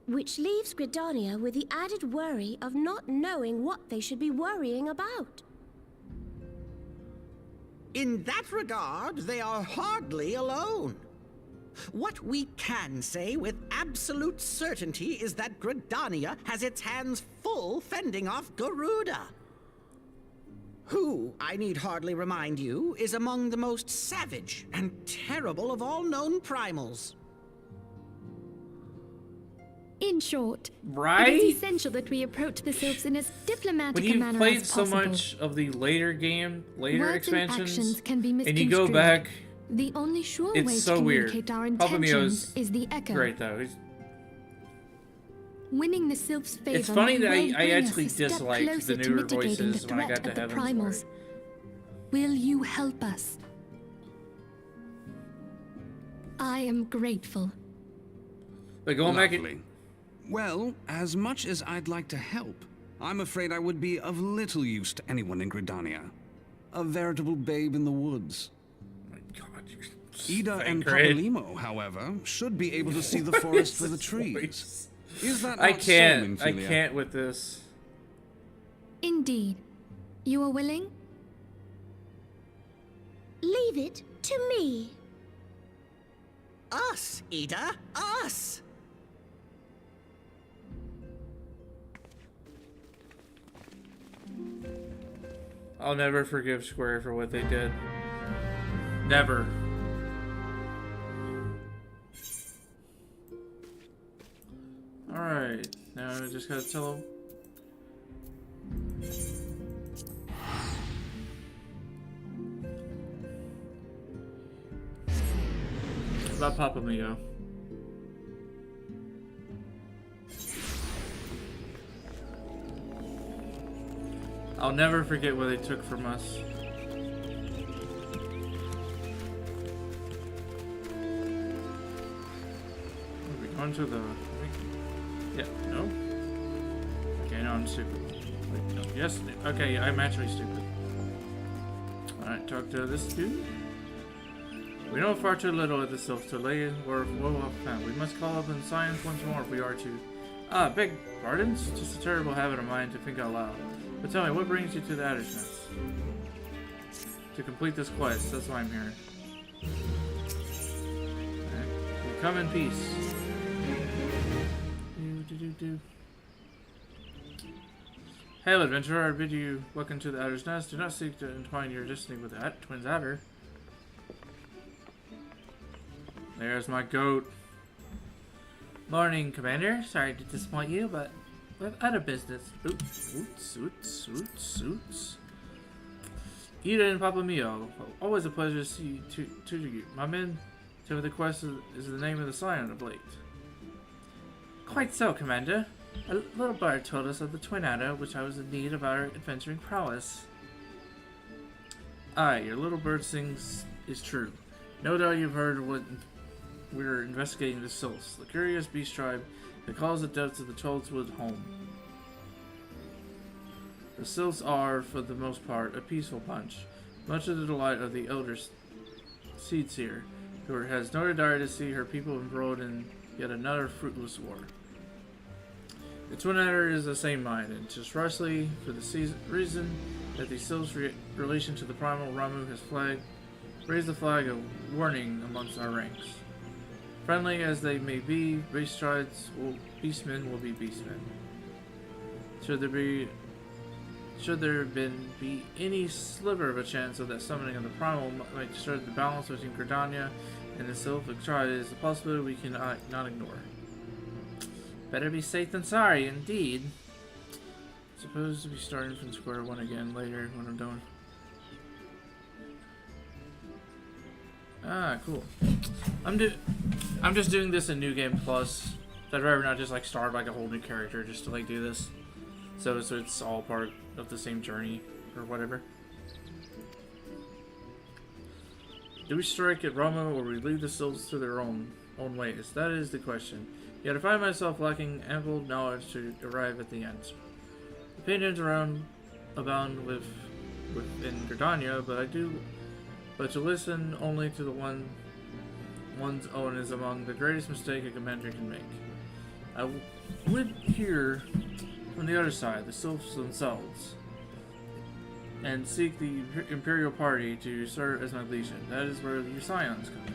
Which leaves Gridania with the added worry of not knowing what they should be worrying about. In that regard, they are hardly alone. What we can say with absolute certainty is that Gridania has its hands full fending off Garuda, who, I need hardly remind you, is among the most savage and terrible of all known primals. In short, Right? it is essential that we approach the Sylphs in as diplomatic When a you've manner played as so possible. much of the later Words expansions, and actions can be and you misconstrued. go back, The only sure it's way so to weird. communicate our Papa intentions Mio's is the echo. great though. Winning the Sylphs' favor. It's funny may that well I bring us actually a step disliked the closer to newer mitigating voices the when I threat got to of the Heaven's primals. Word. Will you help us? I am grateful. But going back, Lovely. Well, as much as I'd like to help, I'm afraid I would be of little use to anyone in Gridania. A veritable babe in the woods. oh my God, Ida and Grid. Papalimo, however, should be able to see the forest for the This trees. voice. Is that I not can't. so, I Minfilia? can't with this. Indeed. You are willing? Leave it to me. Us, Ida, us! I'll never forgive Square for what they did. Never. Alright, now I just gotta tell them. About Papa Mio. I'll never forget what they took from us. Are we going to the... Yeah, no? Okay, no, I'm stupid. Wait, no, yes, okay, I'm actually stupid. Alright, talk to this dude. We know far too little of the Sylph to lay or well off found. We must call up in science once more if we are to... Ah, beg pardons? Just a terrible habit of mine to think out loud. But tell me, what brings you to the Adder's Nest? To complete this quest, that's why I'm here. Alright, we come in peace. Do. Hail, adventurer, I bid you welcome to the Adder's Nest. Do not seek to entwine your destiny with the Twin's Adder. There's my goat. Morning, Commander. Sorry to disappoint you, but we're out of business. Oots. Ida and Papa Mio. Always a pleasure to see you. My men tell me the quest is the name of the Scion of late. Quite so, Commander. A little bird told us of the Twin Adder, which I was in need of our adventuring prowess. Aye, your little bird sings is true. No doubt you've heard what we're investigating the Sylphs, the curious beast tribe that calls the depths of the Twelveswood home. The Sylphs are, for the most part, a peaceful bunch, much to the delight of the elder seed seer, who has no desire to see her people embroiled in yet another fruitless war. The Twin Adder is the same mind, and just precisely for the reason that the Sylphs' relation to the primal Ramu has raised the flag of warning amongst our ranks. Friendly as they may be, beastmen will be beastmen. Should there be any sliver of a chance of that summoning of the primal might disturb the balance between Gridania and the Sylph, is a possibility we cannot not ignore. Better be safe than sorry, indeed. Supposed to be starting from square one again later when I'm done. Ah, cool. I'm just doing this in New Game Plus. I'd rather not just like start like a whole new character just to like do this. So it's all part of the same journey or whatever. Do we strike at Roma or we leave the Sylphs to their own ways? That is the question. Yet I find myself lacking ample knowledge to arrive at the end. Opinions abound within Gridania, but to listen only to the one's own is among the greatest mistake a commander can make. I would hear from the other side, the Sylphs themselves, and seek the Imperial Party to serve as my legion. That is where the Scions come in.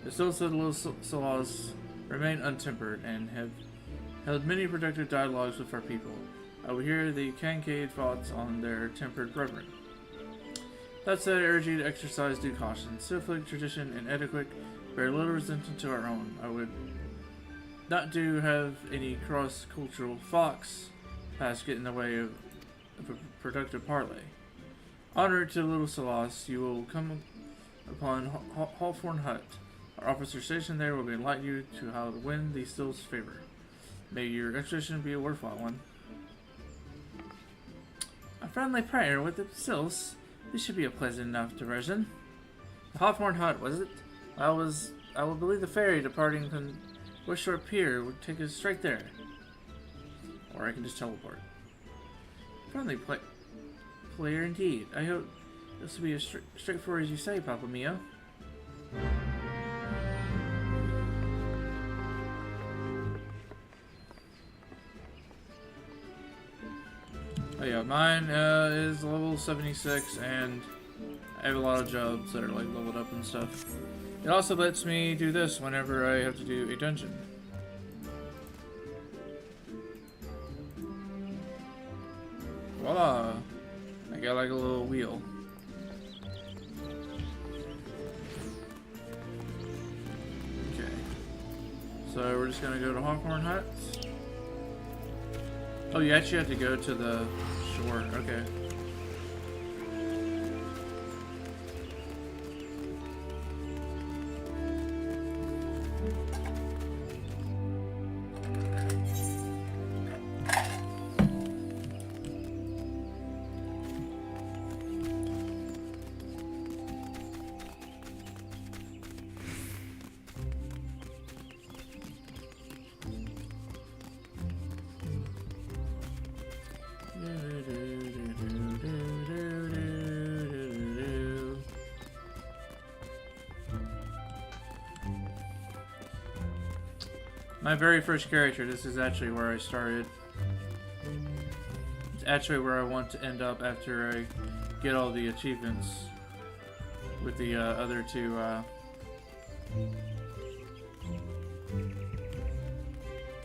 The Sylphs of the Little Salas remain untempered and have held many productive dialogues with our people. I will hear the Kankade thoughts on their tempered brethren. That said, I urge you to exercise due caution. Sylphic tradition and etiquette bear little resemblance to our own. I would not have any cross-cultural fox pass get in the way of a productive parley. Onward to Little Salas, you will come upon Hawthorne Hut. Our officer stationed there will enlighten you to how to win the Sylphs' favor. May your expedition be a worthwhile one. A friendly prayer with the Sylphs. This should be a pleasant enough diversion. The Hawthorne Hut, was it? I will believe the ferry departing from Westshore Pier would take us straight there. Or I can just teleport. Friendly player indeed. I hope this will be as straightforward as you say, Papa Mio. Oh yeah, mine is level 76, and I have a lot of jobs that are like leveled up and stuff. It also lets me do this whenever I have to do a dungeon. Voila! I got like a little wheel. Okay. So we're just gonna go to Hawthorne Hut. Oh, you actually have to go to the shore. Okay. My very first character, this is actually where I started. It's actually where I want to end up after I get all the achievements with the other two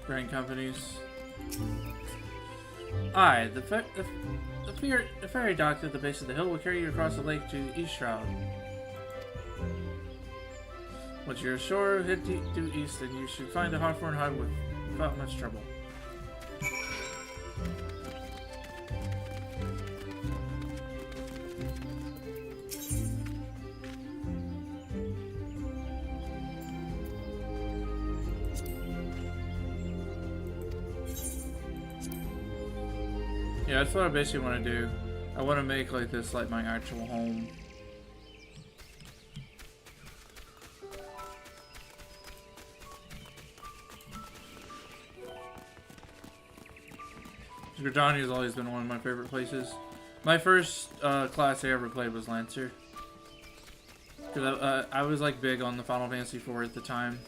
grain companies. Aye, the ferry dock at the base of the hill will carry you across the lake to the East Shroud. Once you're ashore, head due east and you should find the Hawthorne Hut without much trouble. Yeah, that's what I basically want to do. I want to make like this like my actual home. Gridania has always been one of my favorite places. My first class I ever played was Lancer. Because I was like big on the Final Fantasy IV at the time.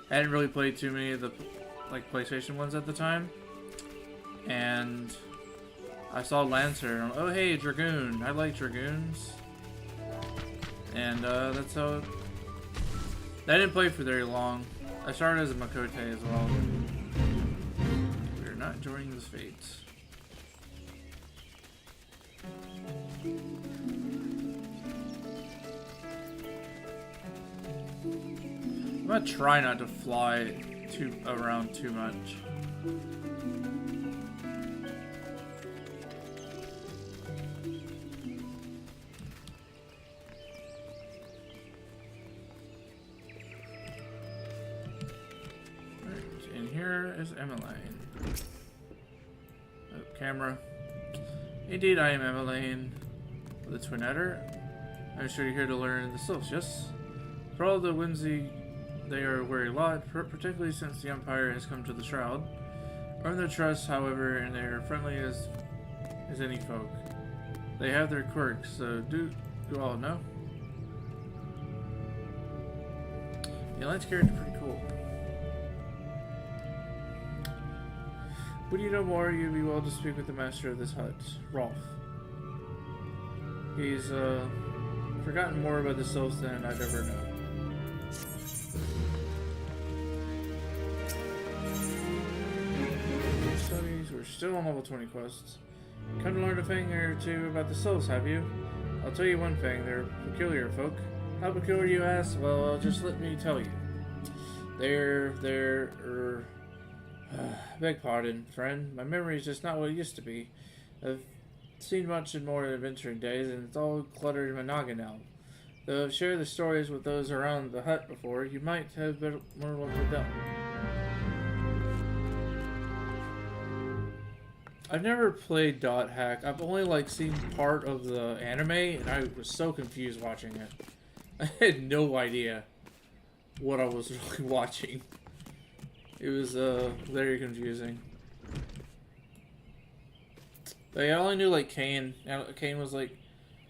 I hadn't really played too many of the like PlayStation ones at the time. And I saw Lancer and I'm like, oh hey, Dragoon. I like Dragoons. And that's how. I didn't play for very long. I started as a Makote as well. We're not joining this fate. I'm gonna try not to fly around too much. Right, and here is Emmeline. Oh, camera. Indeed, I am Emmeline, the Twin Adder. I'm sure you're here to learn the Sylphs, yes? For all the whimsy, they are a wary lot, particularly since the Empire has come to the Shroud. Earn their trust, however, and they are friendly as any folk. They have their quirks, so do you all know? The Alliance character pretty cool. Would you know more, you'd be well to speak with the master of this hut, Rolf. He's forgotten more about the Sylphs than I'd ever know. Studies, we're still on level 20 quests. Come to learn a thing or two about the Sylphs, have you? I'll tell you one thing, they're peculiar folk. How peculiar, you ask? Well, just let me tell you. Beg pardon, friend. My memory is just not what it used to be. I've seen much in more adventuring days, and it's all cluttered in my noggin now. Though I've shared the stories with those around the hut before, you might have better, more luck with them. I've never played Dot Hack. I've only like seen part of the anime, and I was so confused watching it. I had no idea what I was really watching. It was very confusing. But yeah, I only knew like Kane. Kane was like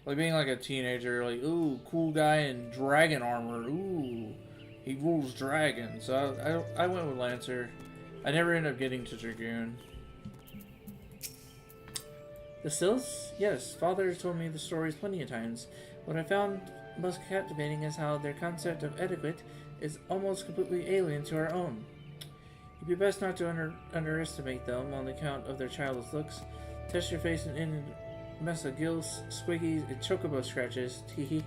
being like a teenager, like, ooh, cool guy in dragon armor. Ooh, he rules dragons. So I went with Lancer. I never ended up getting to Dragoon. The Sylphs? Yes, Father told me the stories plenty of times. What I found most captivating is how their concept of etiquette is almost completely alien to our own. It'd be best not to underestimate them on account of their childish looks. Test your face in any mess of gills, squiggies, and chocobo scratches. Teehee.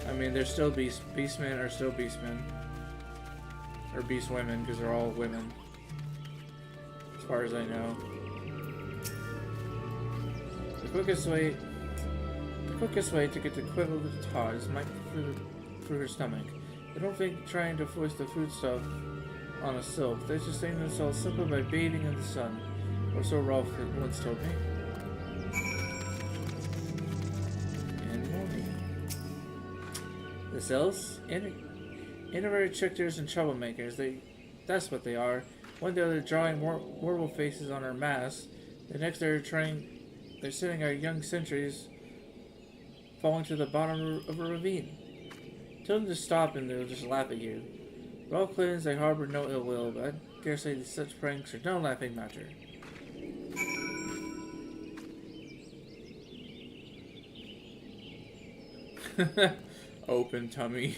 I mean, they're still beastmen are still beastmen. Or beast women, because they're all women. As far as I know. The quickest way to get the quiver with the Todd is might through her stomach. I don't think trying to force the foodstuff on a sylph. They sustain themselves simply by bathing in the sun. Or so Rolf once told me. And morning. The Sylphs? Innovative tricksters and troublemakers. That's what they are. One day they're drawing werewolf faces on our masks. The next they're sending our young sentries falling to the bottom of a ravine. Tell them to stop and they'll just laugh at you. Well claims they harbor no ill will, but I dare say that such pranks are no laughing matter. Open tummy.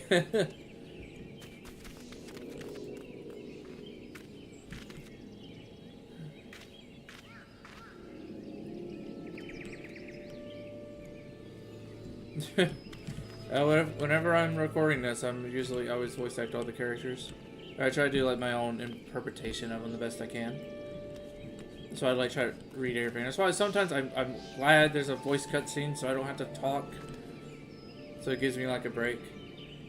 Whenever I'm recording this, I'm usually always voice act all the characters. I try to do like my own interpretation of them the best I can. So I like try to read everything. That's why sometimes I'm glad there's a voice cutscene so I don't have to talk. So it gives me like a break.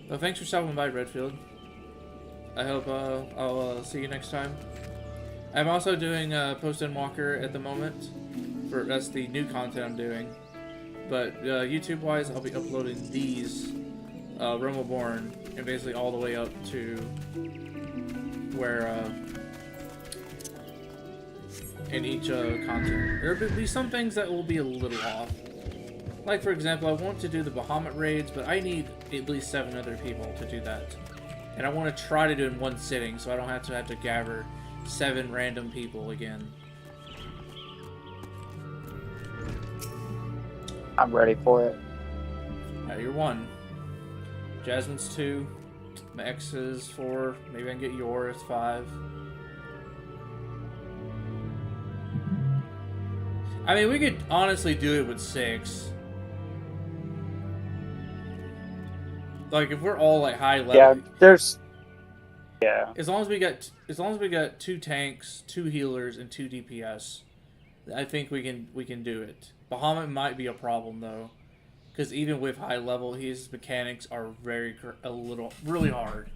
But thanks for stopping by, Redfield. I hope I'll see you next time. I'm also doing Post and Walker at the moment. That's the new content I'm doing. But YouTube-wise, I'll be uploading these Realm Reborn and basically all the way up to where in each content. There will be some things that will be a little off. Like, for example, I want to do the Bahamut raids, but I need at least 7 other people to do that. And I want to try to do it in one sitting, so I don't have to gather 7 random people again. I'm ready for it. Alright, you're 1. Jasmine's 2. My X is 4. Maybe I can get yours 5. I mean, we could honestly do it with 6. Like, if we're all like high level. Yeah, there's. Yeah. As long as we got 2 tanks, 2 healers, and 2 DPS, I think we can do it. Bahamut might be a problem though, because even with high level, his mechanics are really hard.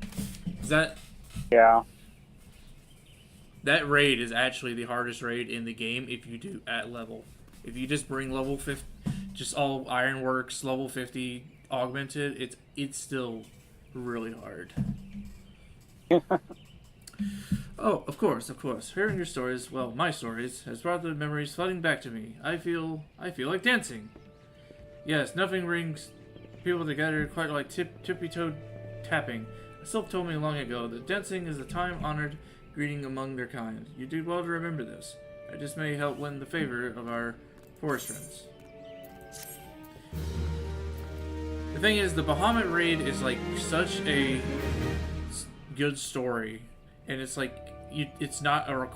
Yeah. That raid is actually the hardest raid in the game if you do at level. If you just bring level 50, just all Ironworks level 50 augmented, it's still really hard. Oh, of course. Hearing your stories, well, my stories, has brought the memories flooding back to me. I feel like dancing. Yes, nothing brings people together quite like tippy-toe tapping. A sylph told me long ago that dancing is a time-honored greeting among their kind. You do well to remember this. I just may help win the favor of our forest friends. The thing is, the Bahamut raid is like such a good story, and it's like it's not a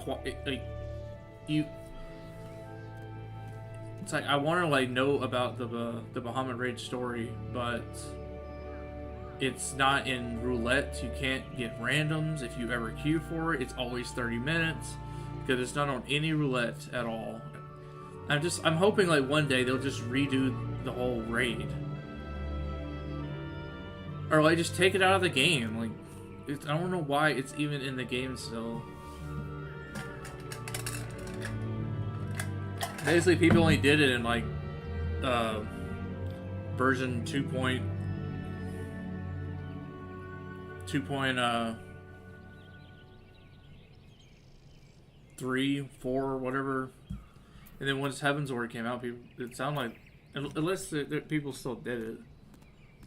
It's like I want to like know about the Bahamut raid story, but it's not in roulette. You can't get randoms if you ever queue for it. It's always 30 minutes because it's not on any roulette at all. I'm hoping like one day they'll just redo the whole raid, or like just take it out of the game. Like I don't know why it's even in the game still. Basically, people only did it in like version 2.3, 4, whatever. And then once Heaven's Word came out, it sounded like, unless people still did it.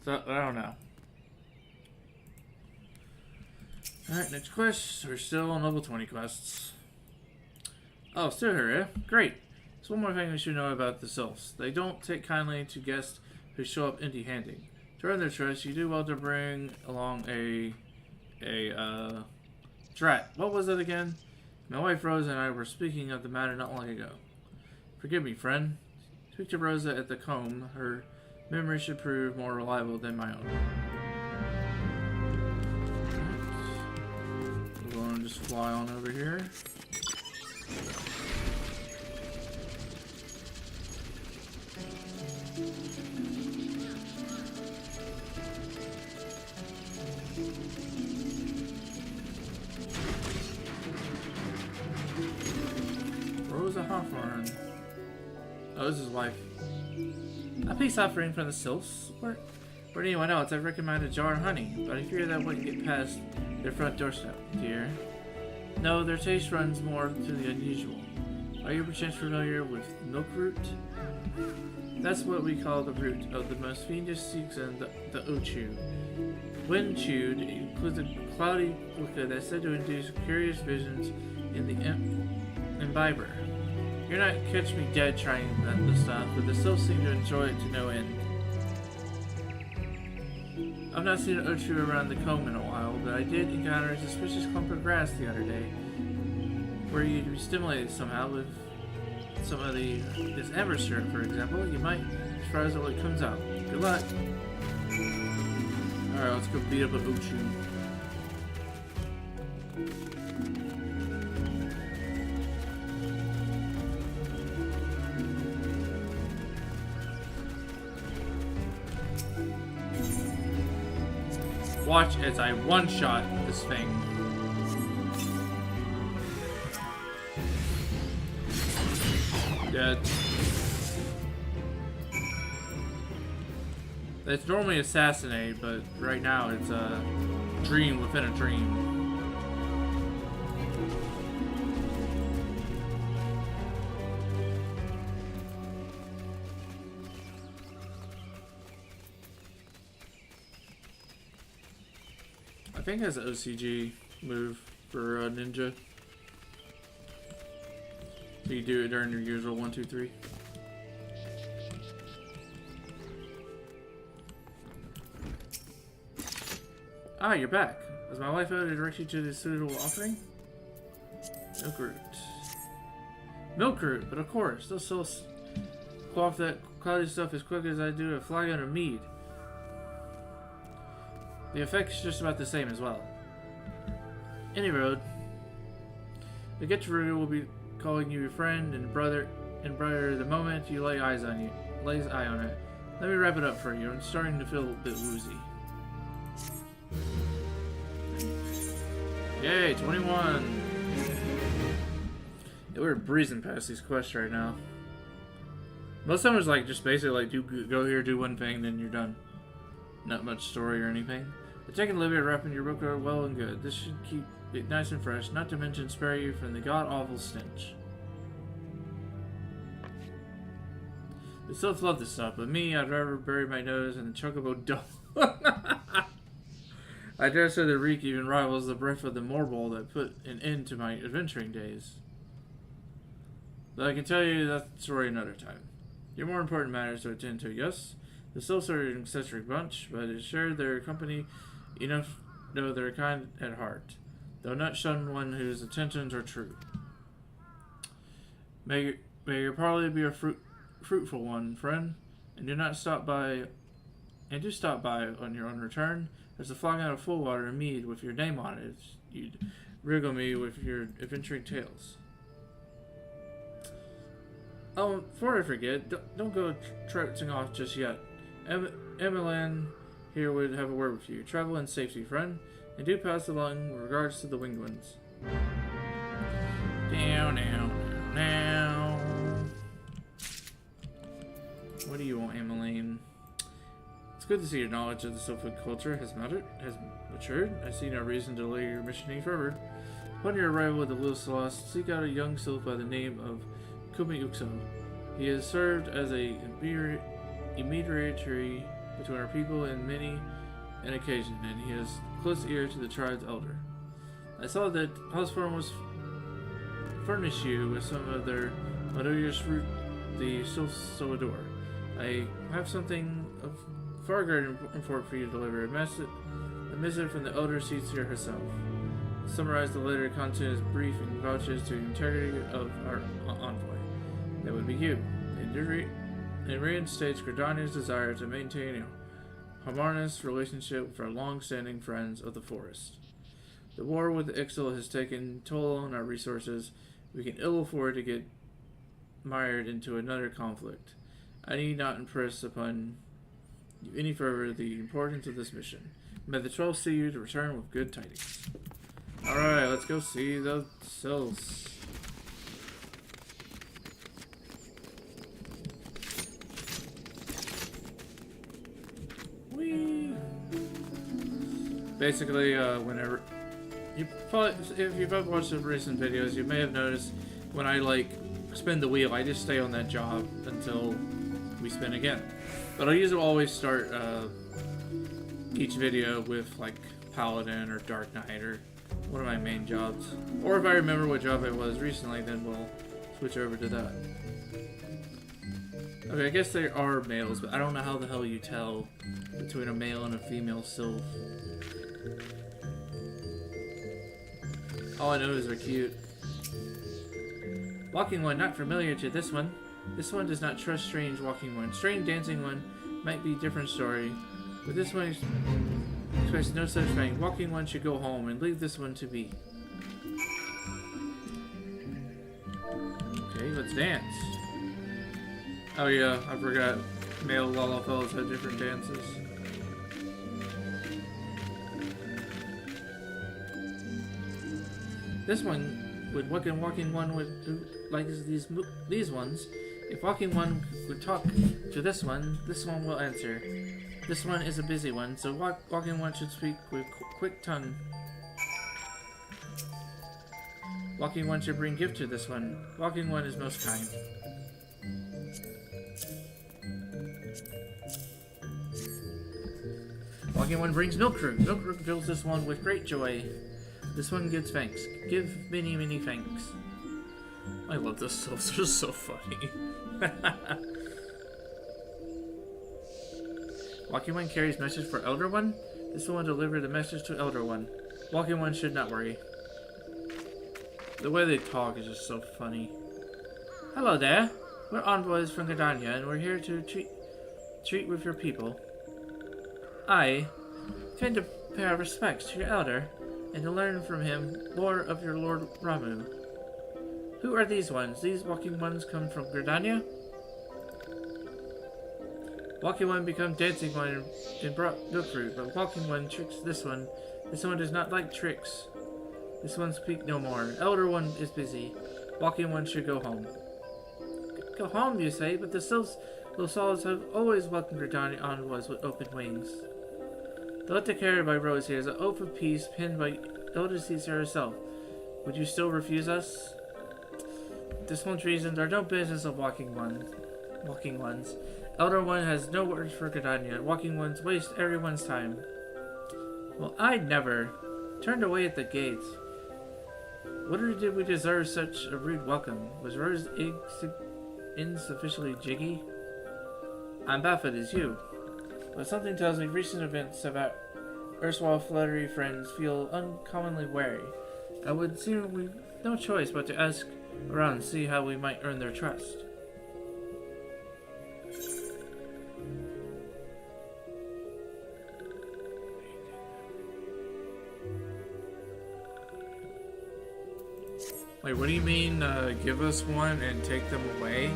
So I don't know. Alright, next quest. We're still on level 20 quests. Oh, still here, eh? Great. So one more thing we should know about the sylphs. They don't take kindly to guests who show up empty-handed. To earn their trust, you do well to bring along Drat. What was it again? My wife Rosa and I were speaking of the matter not long ago. Forgive me, friend. Speak to Rosa at the comb. Her memory should prove more reliable than my own. We're going to just fly on over here. Rosa Hawthorne. Oh, this is his wife. A peace offering from the sylphs. Or anyone else, I'd recommend a jar of honey, but I fear that wouldn't get past their front doorstep, dear. No, their taste runs more to the unusual. Are you perchance familiar with milkroot? That's what we call the root of the most fiendish season, the ochu. When chewed, it includes a cloudy liquid that's said to induce curious visions in the imbiber. You're not catch me dead trying this stuff, but they still seem to enjoy it to no end. I've not seen an ochu around the comb in a while, but I did encounter a suspicious clump of grass the other day. Were you to be stimulated somehow with some of this amber syrup, for example, you might be surprised at what comes out. Good luck. Alright, let's go beat up a ochu. Watch as I one-shot this thing. Dead. It's normally assassinate, but right now it's a dream within a dream. I think it has an OCG move for ninja. So you do it during your usual 1, 2, 3. Ah, you're back. Was my wife able to direct you to the suitable offering? Milk root. Milk root, but of course, they'll still quaff that cloudy stuff as quick as I do a flagon of mead. The effect's just about the same as well. Any road. The get to Ruger will be calling you your friend and brother the moment you lay eyes on it. Let me wrap it up for you. I'm starting to feel a bit woozy. Yay, 21! Yeah, we're breezing past these quests right now. Most of them is like just basically like go here, do one thing, then you're done. Not much story or anything. The Tech and Libya wrapping your book are well and good. This should keep it nice and fresh, not to mention spare you from the god-awful stench. The sylphs love this stuff, but me, I'd rather bury my nose in the chocobo dung. I dare say the reek even rivals the breath of the morbol that put an end to my adventuring days. But I can tell you that story another time. Your more important matters to attend to, yes? The sylphs are an eccentric bunch, but it's sure their company enough though they're kind at heart, though not shun one whose intentions are true. May your parley be a fruitful one, friend, and do stop by on your own return. There's a flagon out of full water and mead with your name on it. You'd wriggle me with your adventuring tales. Oh, before I forget, don't go trouncing off just yet. Emmeline here would have a word with you. Travel in safety, friend, and do pass along regards to the winged ones. Now. What do you want, Emmeline? It's good to see your knowledge of the Sylphic culture has matured. I see no reason to delay your mission any further. Upon your arrival at the Little Celeste, seek out a young sylph by the name of Kumi Ukso. He has served as a intermediary between our people in many an occasion, and he has close ear to the tribe's elder. I saw that Houseform was furnish you with some of their melodious fruit the so adore. I have something of far greater import for you to deliver. A missive from the elder Seatsier herself. Summarize the letter content is brief and vouches to the integrity of our envoy. That would be you. It reinstates Gridania's desire to maintain a harmonious relationship with our long-standing friends of the forest. The war with the Ixtal has taken toll on our resources. We can ill afford to get mired into another conflict. I need not impress upon you any further the importance of this mission. May the 12 see you to return with good tidings. Alright, let's go see the cells. Whee! Basically, whenever if you've ever watched the recent videos, you may have noticed when I spin the wheel, I just stay on that job until we spin again. But I usually always start each video with Paladin or Dark Knight or one of my main jobs. Or if I remember what job it was recently, then we'll switch over to that. Okay, I guess they are males, but I don't know how the hell you tell between a male and a female sylph. All I know is they're cute. Walking one, not familiar to this one. This one does not trust strange walking one. Strange dancing one might be a different story, but this one expects no such thing. Walking one should go home and leave this one to be. Okay, let's dance. Oh yeah, I forgot. Male Lalafels had different dances. This one would walking one would like these ones. If walking one would talk to this one will answer. This one is a busy one, so walking one should speak with quick tongue. Walking one should bring gift to this one. Walking one is most kind. Walking one brings milk root. Milk root fills this one with great joy. This one gives thanks. Give many, many thanks. I love those sylphs. They're so funny. Walking one carries message for Elder One. This will deliver the message to Elder One. Walking One should not worry. The way they talk is just so funny. Hello there. We're envoys from Gardania, and we're here to treat with your people. I came to pay our respects to your elder, and to learn from him more of your Lord Ramu. Who are these ones? These walking ones come from Gardania? Walking One becomes Dancing One and brought milk fruit, but Walking One tricks this one. This one does not like tricks. This one speak no more. Elder One is busy. Walking One should go home. Go home, you say, but the little souls have always welcomed Gardania onwards with open wings. The letter carried by Rose here is an oath of peace penned by Elder Caesar herself. Would you still refuse us? This one's reasons are no business of Walking Ones. Elder One has no words for Gardania. Walking Ones waste everyone's time. Well, I never turned away at the gate. What did we deserve such a rude welcome? Was Rose insufficiently jiggy? I'm baffled as you. But something tells me recent events about erstwhile fluttery friends feel uncommonly wary. I would seem we've no choice but to ask around and see how we might earn their trust. Wait, what do you mean, give us one and take them away?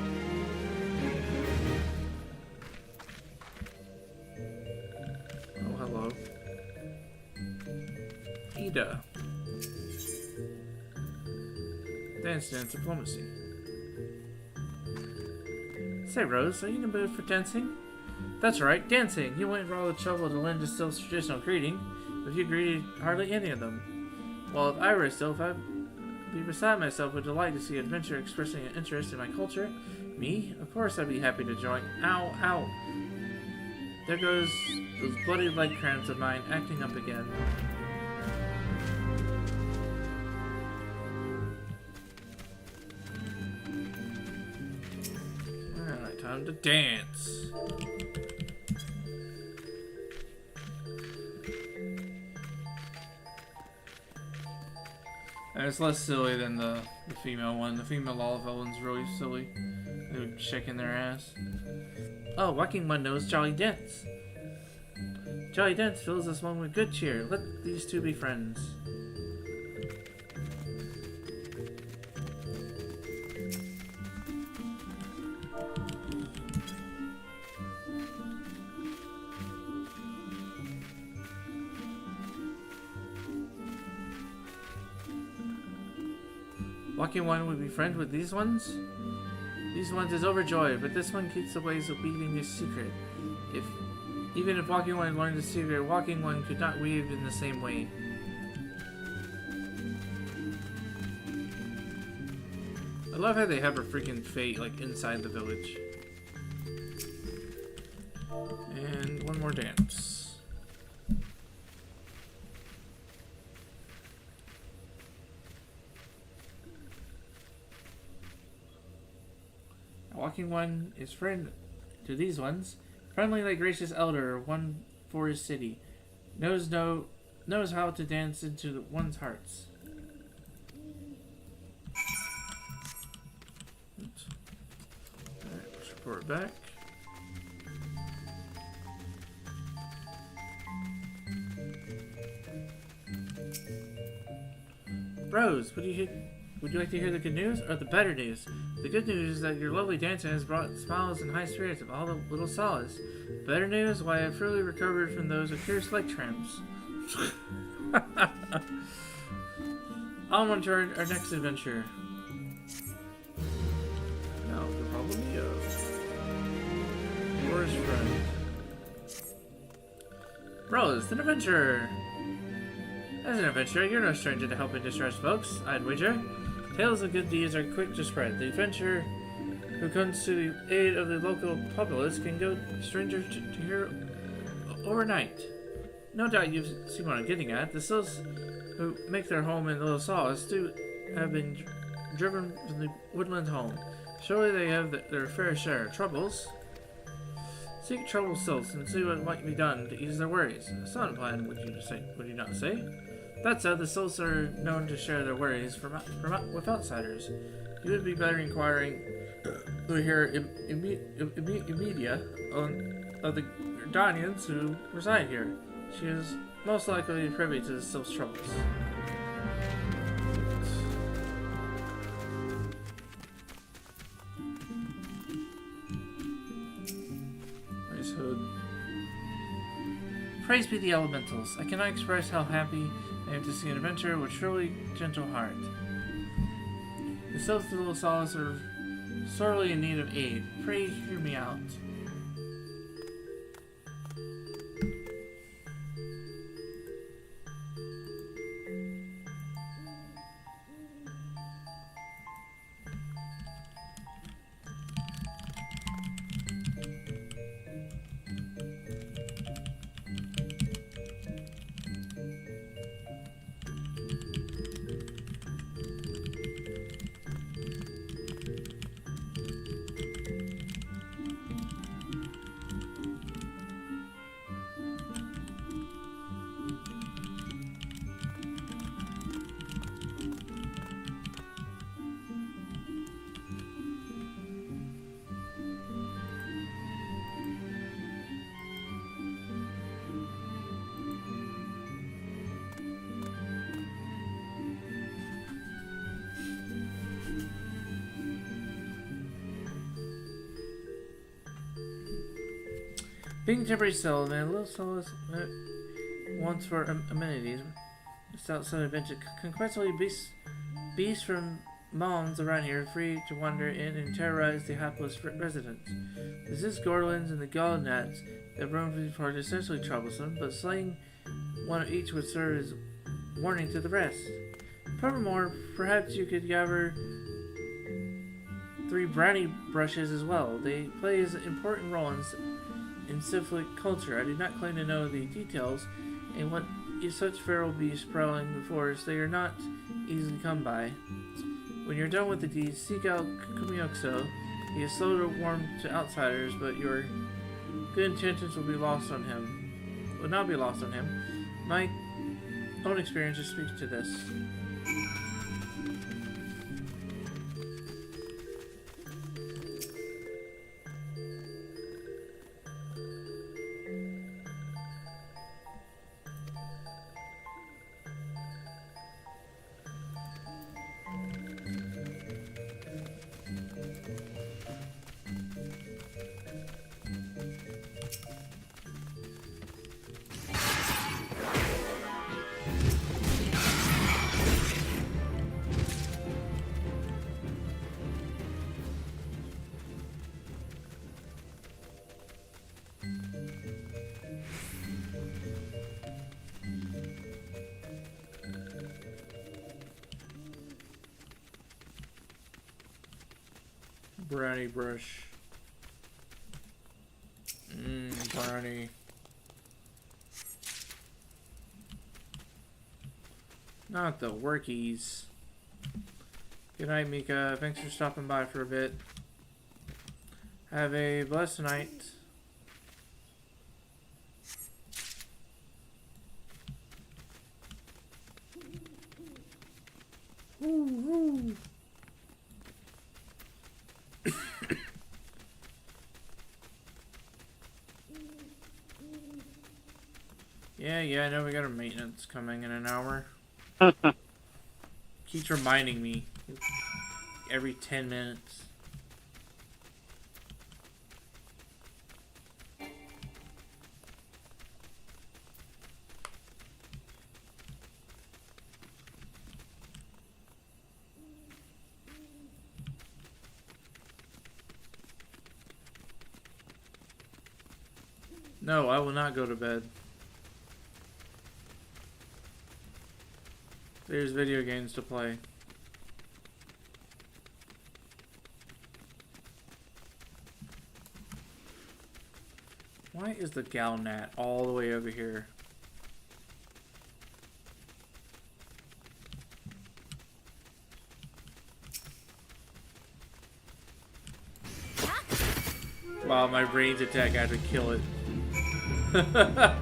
Oh, hello. Ida. Dance diplomacy. Say, Rose, are you in the mood for dancing? That's right, dancing! You went for all the trouble to lend a Sylph's traditional greeting, but you greeted hardly any of them. Well, if I were a Sylph, I'd be beside myself with delight to see adventure expressing an interest in my culture. Me? Of course I'd be happy to join. Ow, ow! There goes those bloody leg cramps of mine acting up again. Alright, time to dance. And it's less silly than the female one. The female Olive one's really silly. They're shaking their ass. Oh, Walking One knows Jolly Dance. Jolly Dance fills us one with good cheer. Let these two be friends. Walking One would be friends with these ones? These ones is overjoyed, but this one keeps the ways of weaving his secret. Even if Walking One learned the secret, Walking One could not weave in the same way. I love how they have her freaking fate like inside the village. And one more dance. Walking One is friend to these ones. Friendly like gracious elder, one for his city. Knows how to dance into one's hearts. Oops. Alright, let's report back. Rose, would you like to hear the good news or the better news? The good news is that your lovely dancing has brought smiles and high spirits of all the little solace. Better news, why I have fully recovered from those accursed leg cramps. On to our next adventure. Now, the problem of worst friend. Rose, an adventurer. As an adventurer, you're no stranger to helping distressed folks, I'd wager. Tales of good deeds are quick to spread. The adventurer who comes to the aid of the local populace can go stranger to here overnight. No doubt you've seen what I'm getting at. The Sylphs who make their home in Little Solace do have been driven from the woodland home. Surely they have their fair share of troubles. Seek trouble Sylphs and see what might be done to ease their worries. A solid plan, would you not say? That said, the Sylphs are known to share their worries with outsiders. You would be better inquiring who here immediate of the Gardanians who reside here. She is most likely privy to the Sylph's troubles. Nice hood. Praise be the elementals. I cannot express how happy I am to see an adventurer with surely gentle heart. The Sylphs of Little Solace are sorely in need of aid. Pray hear me out. Being temporary settled and a little solace wants for amenities, without some adventure, consequently beasts from mounds around here free to wander in and terrorize the hapless residents. The Zisgorlins and the Gallnats that roam through the forest are essentially troublesome, but slaying one of each would serve as warning to the rest. Furthermore, perhaps you could gather 3 brownie brushes as well. They play an important role in civic culture. I do not claim to know the details, and what is such feral beasts prowling the forest, they are not easily come by. When you're done with the deed, seek out Kumyokso. He is slow to warm to outsiders, but your good intentions will not be lost on him. My own experience just speaks to this. Brownie brush. Brownie. Not the workies. Good night, Mika. Thanks for stopping by for a bit. Have a blessed night. Woo-hoo. Yeah, I know we got a maintenance coming in an hour. Keeps reminding me every 10 minutes. No, I will not go to bed. There's video games to play. Why is the Galnat all the way over here? Wow, my range attack had to kill it. A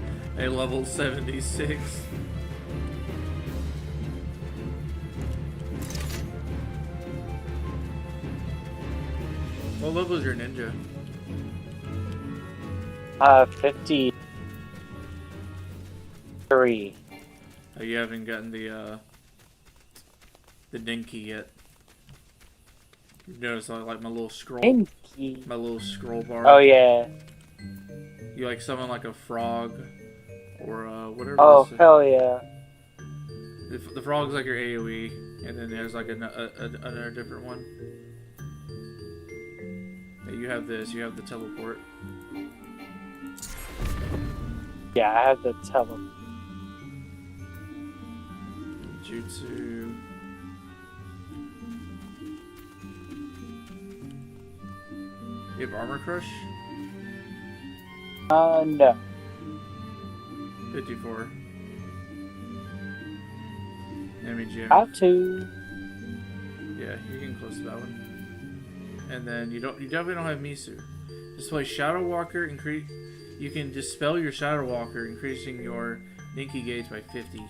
level 76. What level is your ninja? 53. Oh, you haven't gotten the dinky yet. You notice like my little scroll, Dinky. my little scroll bar. Oh yeah. You like summon like a frog, or whatever. Oh this is. hell yeah. The frog's like your AOE, and then there's like another different one. Yeah, you have this. You have the teleport. Yeah, I have the tele. Jutsu. You have armor crush? No. 54. Jim. How to? Yeah, you're getting close to that one. And then you definitely don't have Misu. Display Shadow Walker, you can dispel your Shadow Walker, increasing your Ninki gauge by 50.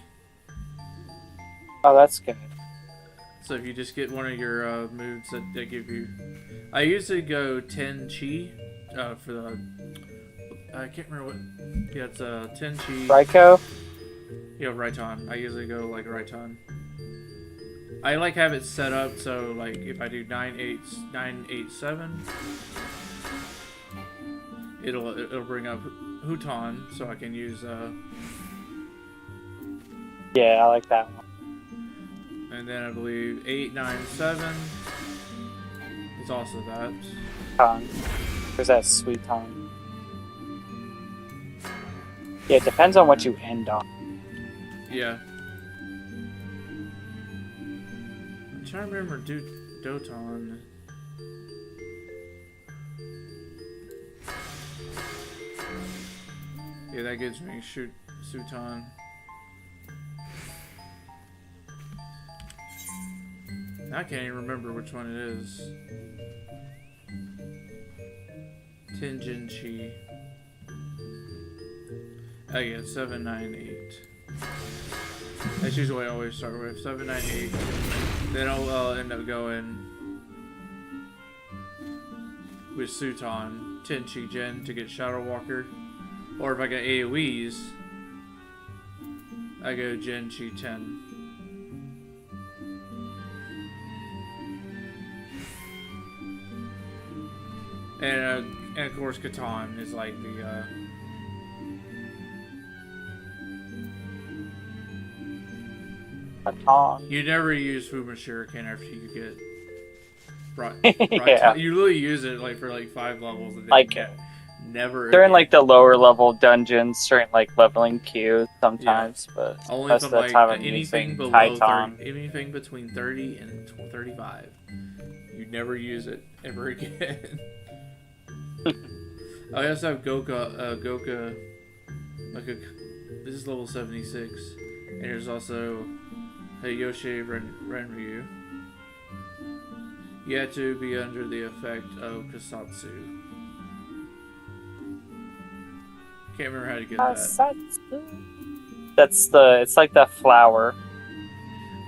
Oh, that's good. So if you just get one of your moves that give you, I usually go 10 chi for the. I can't remember what. Yeah, it's 10 chi. Raiko? Yeah, Raiton. I usually go like Raiton. I like have it set up so like if I do 987, it'll bring up Huton so I can use Yeah, I like that one. and then I believe 897 is also that. Tongue. There's that sweet tongue. Yeah, it depends on what you end on. Yeah. I'm trying to remember Doton. Yeah, that gives me Suton. I can't even remember which one it is. Tenjinchi. Oh yeah, 798. That's usually what I always start with. 798. Then I'll end up going with Suton, Tenchi Gen to get Shadow Walker. Or if I get AoEs, I go Gen Chi 10. And of course Catan is like the Catan. you never use Fuma Shuriken after you get brought Yeah. You literally use it like for like 5 levels and then Like, never They're in again. like the lower level dungeons, certain like leveling queues sometimes, but Only most from of the like time I'm anything using below Titan. 30, anything between 30 and 35. You never use it ever again. I also have Goka, like this is level 76, and there's also Yoshi Renryu. You have to be under the effect of Kasatsu. Can't remember how to get that. It's like the flower.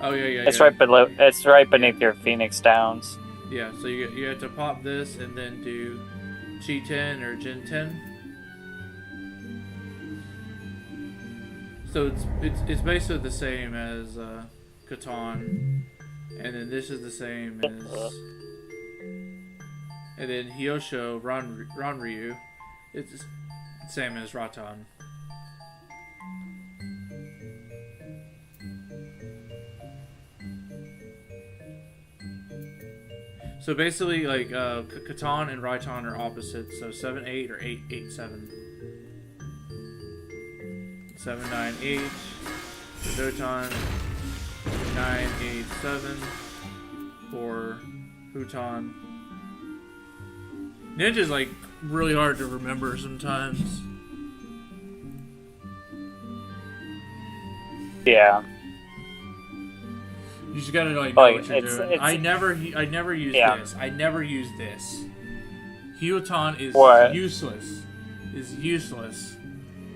Oh yeah. It's right below. It's right beneath your Phoenix Downs. Yeah, so you have to pop this and then do Chi 10 or Gen 10. So it's basically the same as Catan, and then this is the same as, and then Hyosho Ranryu, it's the same as Ratan. So basically, like, Catan and Raiton are opposites, so 7-8 or 8-8-7. 7-9-8 for Doton, 9-8-7 for Huton. Ninja's, like, really hard to remember sometimes. Yeah. You just gotta like know Like, what you're doing. I never use Yeah. this. I never use this. Huaton is What? useless. Is useless.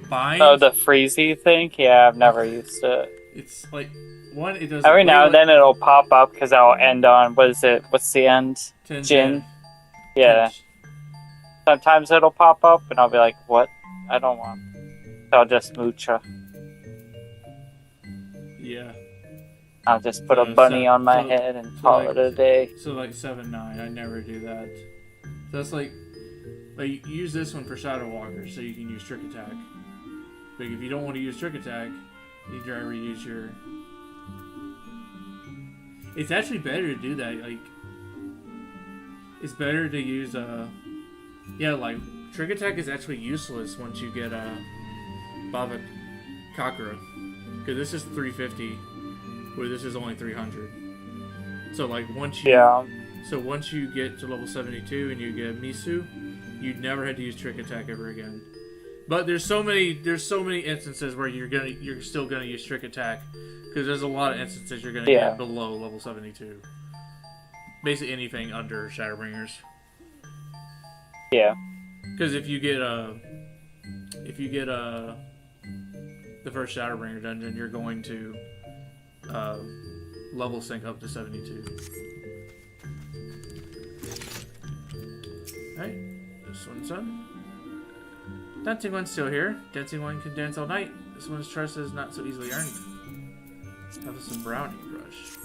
Bind. Oh, the freezy thing? Yeah, I've never used it. It's like one. It does Every way now and then it'll pop up because I'll end on, what is it? What's the end? Jin? Yeah. Sometimes it'll pop up and I'll be like, what? I don't want. So I'll just moocha. Yeah. I'll just put a bunny on my head and call it a day. So like 7-9, I never do that. So that's like use this one for Shadow Walker, so you can use Trick Attack. But if you don't want to use Trick Attack, you try to use your. It's actually better to do that. Like, it's better to use yeah, like Trick Attack is actually useless once you get Baba Kakura, because this is 350. Where this is only 300. So like once you once you get to level 72 and you get Misu, you never had to use Trick Attack ever again. But there's so many instances where you're still gonna use Trick Attack, because there's a lot of instances you're gonna get below level 72. Basically anything under Shadowbringers. Yeah. Because if you get the first Shadowbringer dungeon, you're going to level sync up to 72. Alright, this one's done. Dancing one's still here. Dancing one can dance all night. This one's trust is not so easily earned. Have some brownie brush.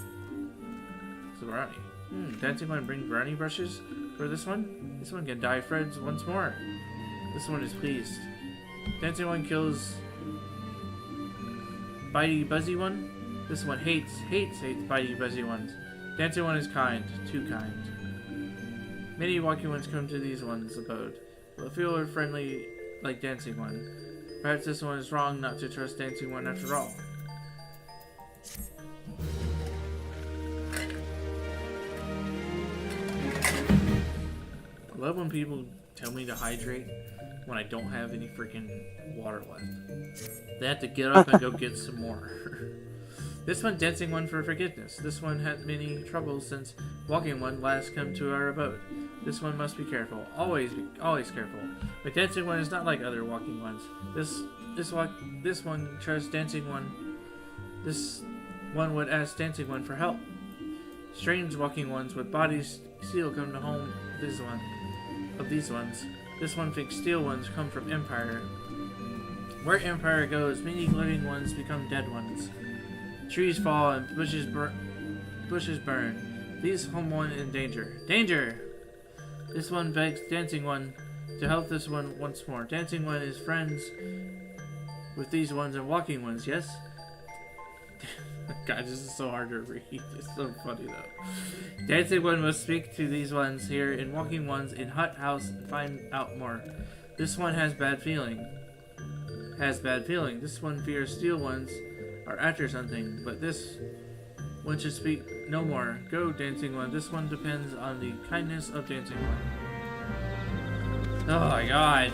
Some brownie. Dancing one bring brownie brushes for this one. This one can dye friends once more. This one is pleased. Dancing one kills bitey buzzy one. This one hates bitey buzzy ones. Dancing one is kind, too kind. Many walking ones come to these ones' abode, but feel friendly like dancing one. Perhaps this one is wrong not to trust dancing one after all. I love when people tell me to hydrate when I don't have any freaking water left. They have to get up and go get some more. This one, dancing one for forgiveness. This one had many troubles since walking one last come to our abode. This one must be careful, always careful. But dancing one is not like other walking ones. This one trusts dancing one. This one would ask dancing one for help. Strange walking ones with bodies steel come to home. Of these ones. This one thinks steel ones come from Empire. Where Empire goes, many living ones become dead ones. Trees fall and bushes burn. These home one in danger. Danger! This one begs dancing one to help this one once more. Dancing one is friends with these ones and walking ones, yes? God, this is so hard to read. It's so funny though. Dancing one must speak to these ones here and walking ones in hut house and find out more. This one has bad feeling. This one fears steel ones are after something, but this one should speak no more. Go, dancing one. This one depends on the kindness of dancing one. Oh my god.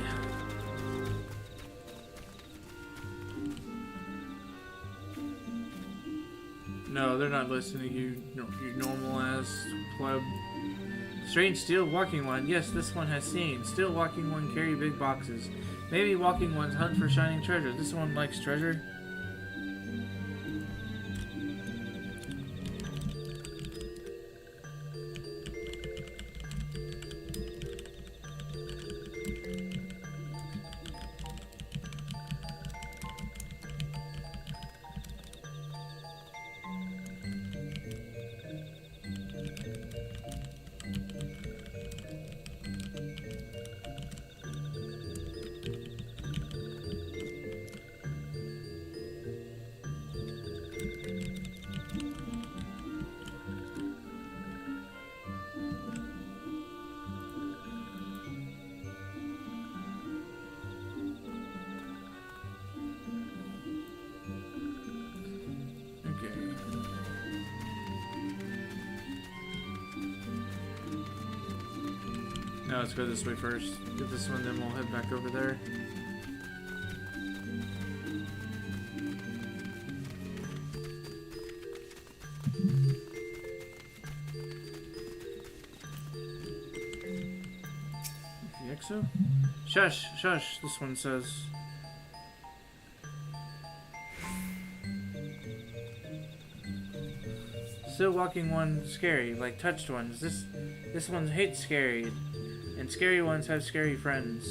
No, they're not listening to you, you normal ass pleb. Strange steel walking one. Yes, this one has seen. Still walking one carry big boxes. Maybe walking ones hunt for shining treasure. This one likes treasure. Now let's go this way first. Get this one, then we'll head back over there. so. Shush, shush, this one says. Still walking one scary, like touched ones. This one hates scary, and scary ones have scary friends.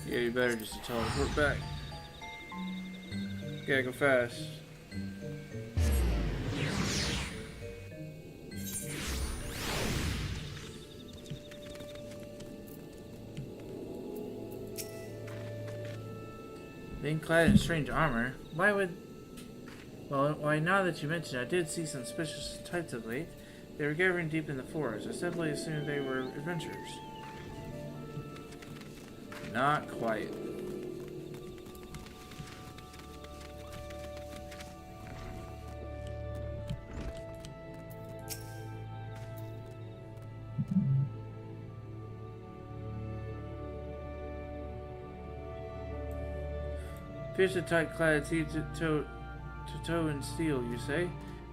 Yeah, you better just teleport back. Gotta go fast. Being clad in strange armor? Why would... Well, why now that you mention it, I did see some suspicious types of late. They were gathering deep in the forest. I simply assumed they were adventurers. Not quite. Pierce a tight clad teeth to toe in steel, you say?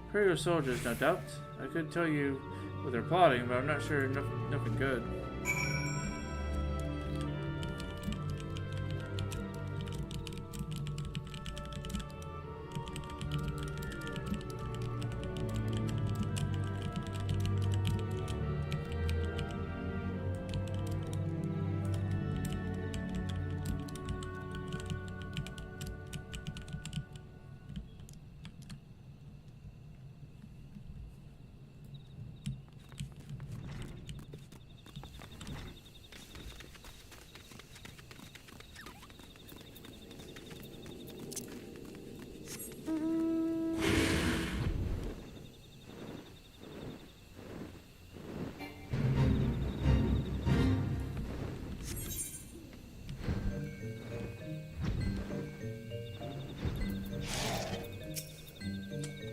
Imperial soldiers, no doubt. I could tell you what they're plotting, but I'm not sure nothing good.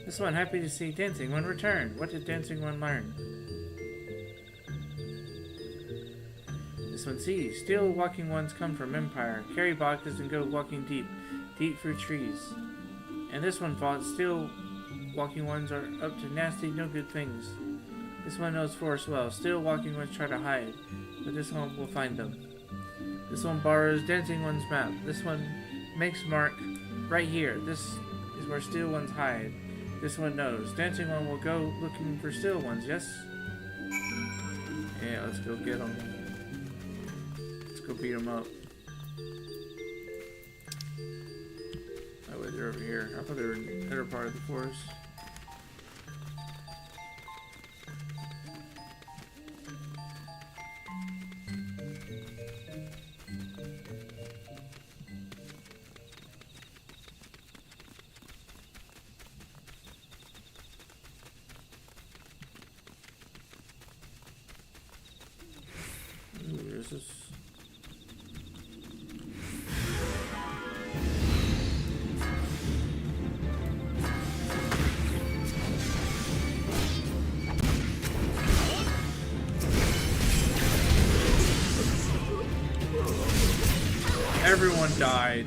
This one happy to see Dancing One return. What did Dancing One learn? This one sees. Still walking ones come from Empire. Carry boxes and go walking deep through trees. And this one thought still walking ones are up to nasty, no good things. This one knows forest well. Still walking ones try to hide, but this one will find them. This one borrows Dancing One's map. This one makes mark right here. This is where still ones hide. This one knows. Dancing One will go looking for still ones, yes? Yeah, let's go get them. Let's go beat them up. Oh wait, they're over here. I thought they were in the other part of the forest. Everyone died.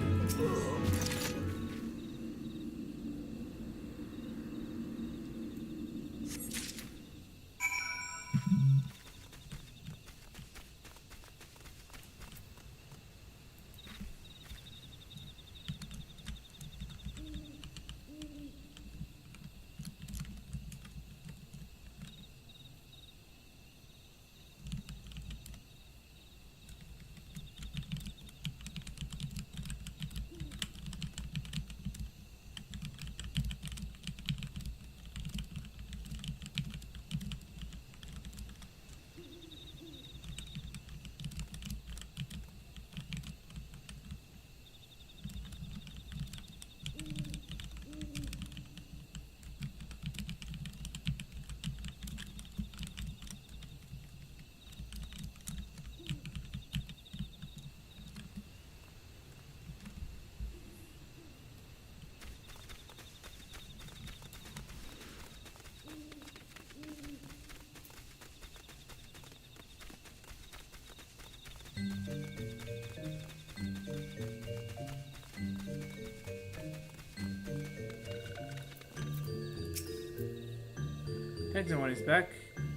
Dancing one is back.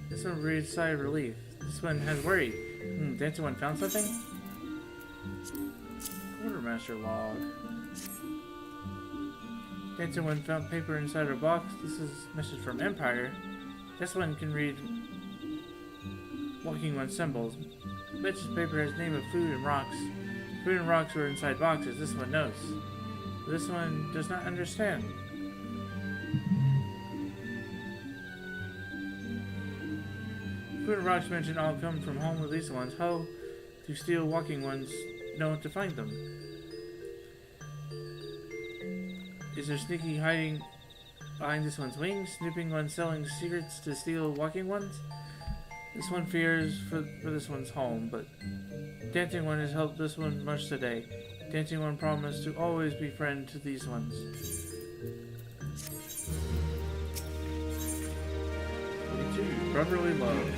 This one breathes a sigh of relief. This one has worried. Dancing one found something? Quartermaster log. Dancing one found paper inside a box. This is a message from Empire. This one can read Walking One symbols. This paper has name of food and rocks. Food and rocks were inside boxes. This one knows. This one does not understand. Food and rocks mentioned all come from home with these ones. How do steal walking ones know to find them? Is there sneaky hiding behind this one's wings? Snooping one selling secrets to steal walking ones? This one fears for this one's home, but Dancing one has helped this one much today. Dancing one promised to always be friend to these ones. 42. Brotherly love.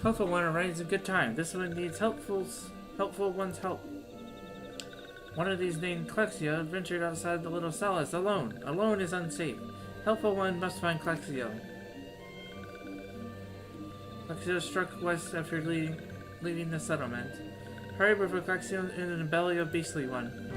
Helpful one arrives in good time. This one needs helpful one's help. One of these named Clexio ventured outside the little solace alone. Alone is unsafe. Helpful one must find Clexio. Clexio struck west after leaving the settlement. Hurry before Clexio in the belly of Beastly One.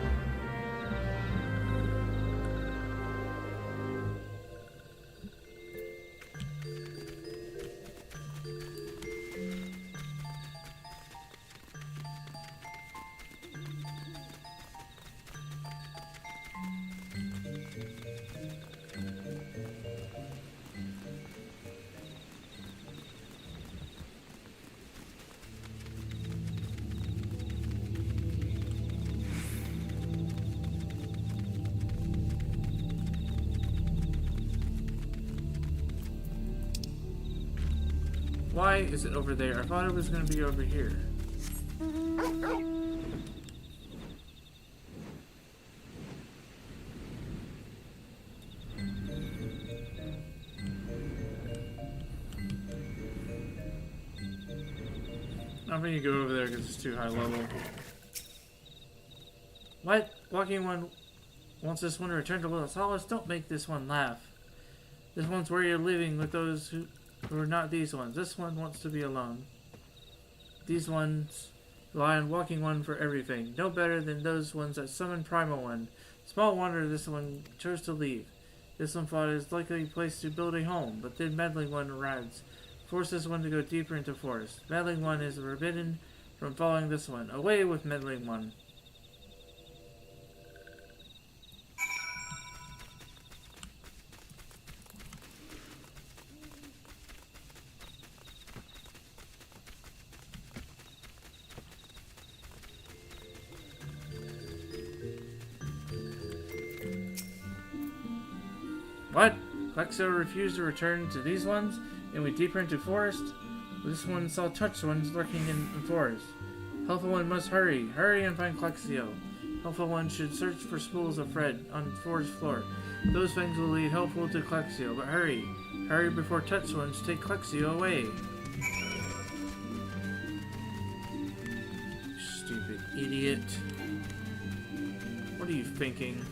Why is it over there? I thought it was going to be over here. I'm going to go over there because it's too high level. What? Walking one wants this one to return to Little Solace? Don't make this one laugh. This one's where you're living with those who are not these ones. This one wants to be alone. These ones rely on Walking One for everything. No better than those ones that summon Primal One. Small wonder this one chose to leave. This one thought it was likely a place to build a home, but then Meddling One arrives. Force this one to go deeper into forest. Meddling One is forbidden from following this one. Away with Meddling One. What? Clexio refused to return to these ones, and went deeper into forest? This one saw touched ones lurking in the forest. Helpful One must hurry. Hurry and find Clexio. Helpful One should search for spools of thread on the forest floor. Those things will lead Helpful to Clexio, but hurry. Hurry before touched ones take Clexio away. Stupid idiot. What are you thinking?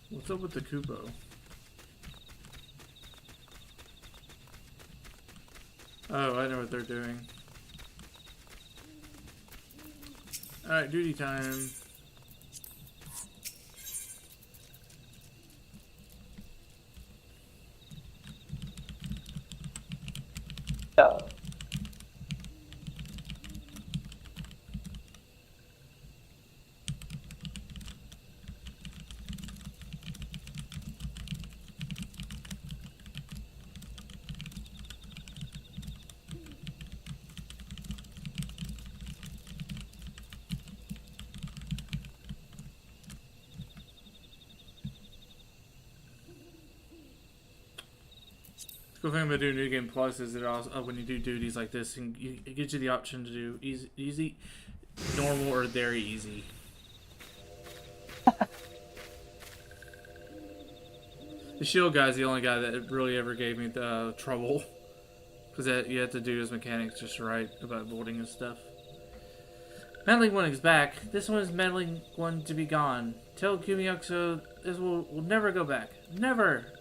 What's up with the Kupo? Oh, I know what they're doing. Alright, duty time. Yeah. The cool thing about doing New Game Plus is that also, when you do duties like this, it gives you the option to do easy, normal, or very easy. The shield guy's the only guy that really ever gave me the trouble. Because you have to do his mechanics just right about bolting and stuff. Meddling one is back. This one is meddling one to be gone. Tell Kumiyuxo this will never go back. Never!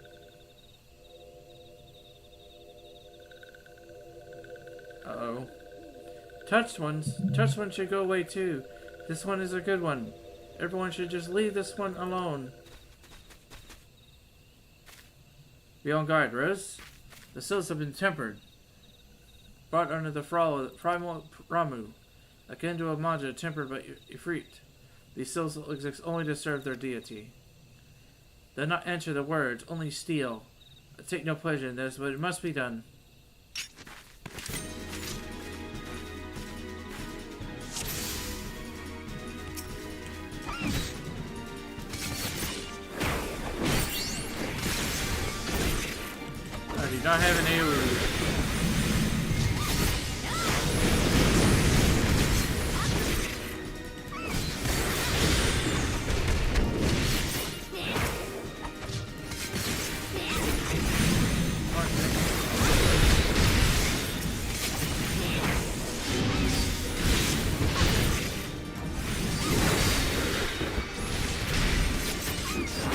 Uh-oh. Touched ones should go away too. This one is a good one. Everyone should just leave this one alone. Be on guard, Rose. The seals have been tempered. Brought under the primal Ramu. Akin to a Maja tempered by Ifrit. These seals exist only to serve their deity. They'll not enter the words, only steal. I take no pleasure in this, but it must be done. I do not have an AoE.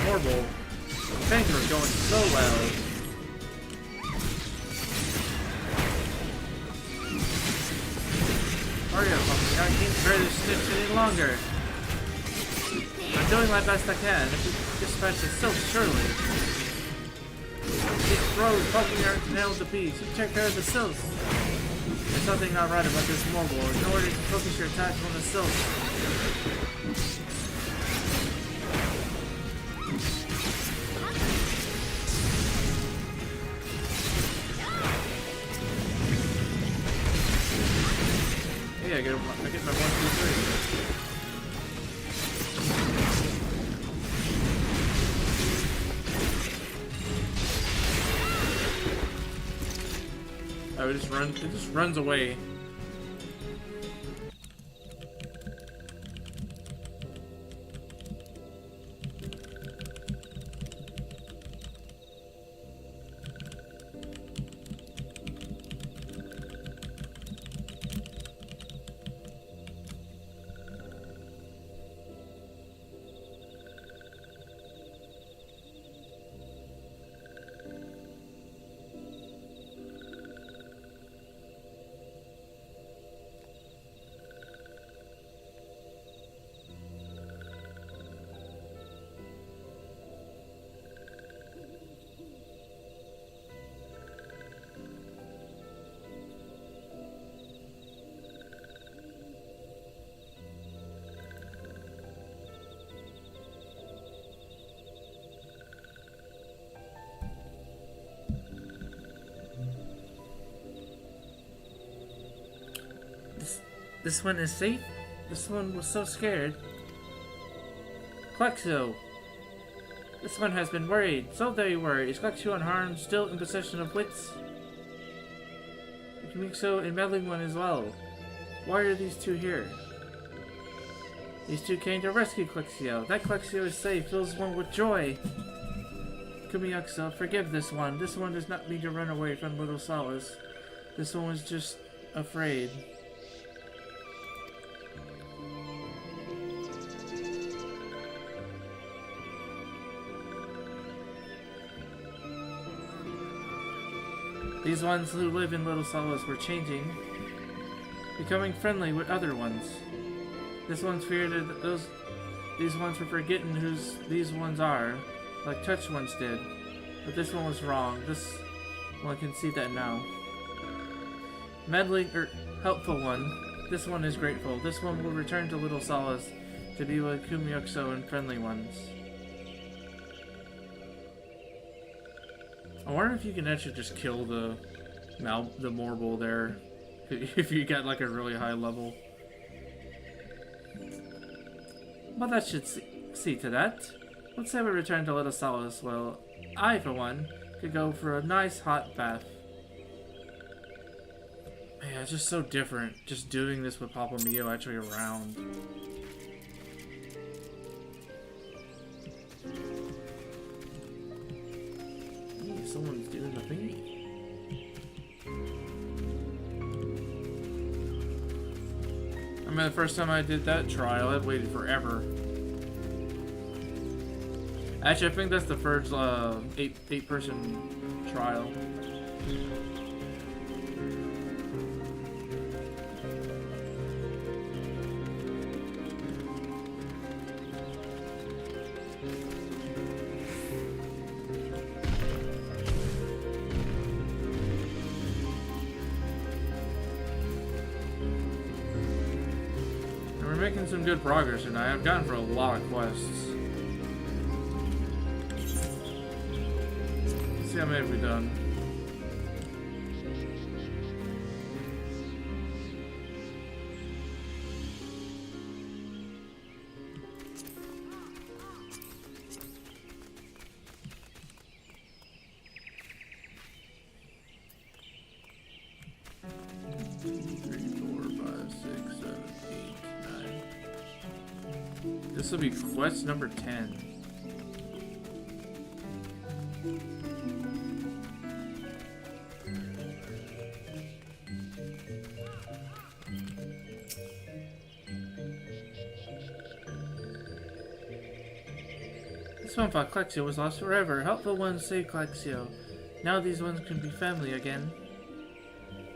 Horrible. Things are going so well. Hurry up, I can't bear this stitch any longer. I'm doing my best I can. If we dispatch the silk, surely. These crows poking our nail with the bees. You take care of the silks. There's something not right about this mobile. In order to focus your attack on the silk. Yeah, I get my 1, 2, 3. Oh, it just runs away. This one is safe? This one was so scared. Quexo! This one has been worried. So very worried. Is Quexo unharmed, still in possession of wits? Kumixo and Meddling One as well. Why are these two here? These two came to rescue Quexio. That Quexio is safe, fills one with joy. Kumiyuxo, forgive this one. This one does not mean to run away from little Solace. This one was just afraid. These ones who live in Little Solace were changing, becoming friendly with other ones. This one's feared that these ones were forgetting whose these ones are, like Touch once did. But this one was wrong. This one can see that now. Meddling, helpful one. This one is grateful. This one will return to Little Solace to be with Kumyokso and friendly ones. I wonder if you can actually just kill the Morble there, if you get like a really high level. But that should see to that. Let's say we return to Little Solace. Well, I, for one, could go for a nice hot bath. Man, it's just so different, just doing this with Papa Mio actually around. Hey, someone's doing the thingy. I mean, the first time I did that trial, I waited forever. Actually, I think that's the first eight-person trial. We're making some good progress tonight. I've gotten for a lot of quests. Let's see how many we've done. This will be quest number 10. This one thought Clexio was lost forever. Helpful ones saved Clexio. Now these ones can be family again.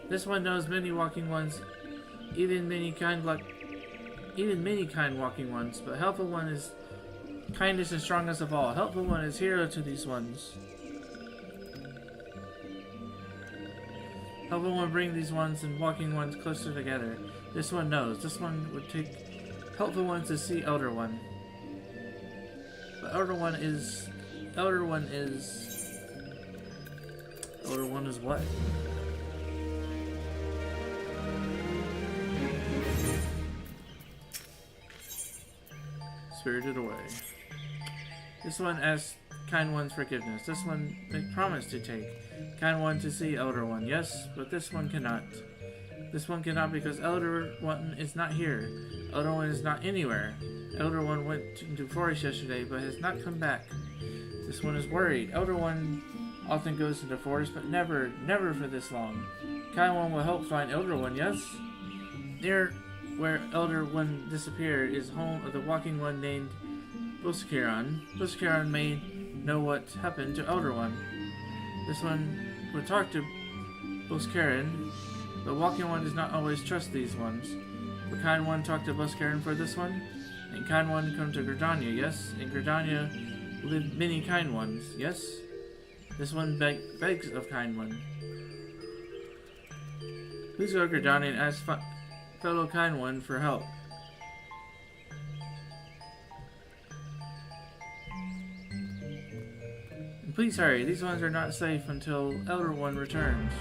This one knows many walking ones, even many kind walking ones, but Helpful One is kindest and strongest of all. Helpful One is hero to these ones. Helpful One bring these ones and walking ones closer together. This one knows. This one would take Helpful One to see Elder One. But Elder One is what? Spirited away. This one asks Kind One's forgiveness. This one make promise to take Kind One to see Elder One. Yes, but this one cannot. This one cannot because Elder One is not here. Elder One is not anywhere. Elder One went into forest yesterday but has not come back. This one is worried. Elder One often goes into forest but never for this long. Kind One will help find Elder One, yes? Near where Elder One disappeared is home of the walking one named Buskaran. Buskaran may know what happened to Elder One. This one would talk to Buskaran, but walking one does not always trust these ones. Would Kind One talk to Buskaran for this one? And Kind One come to Gridania, yes? In Gridania live many Kind Ones, yes? This one begs of Kind One. Please go to Gridania and ask fellow Kind One for help. And please hurry, these ones are not safe until Elder One returns.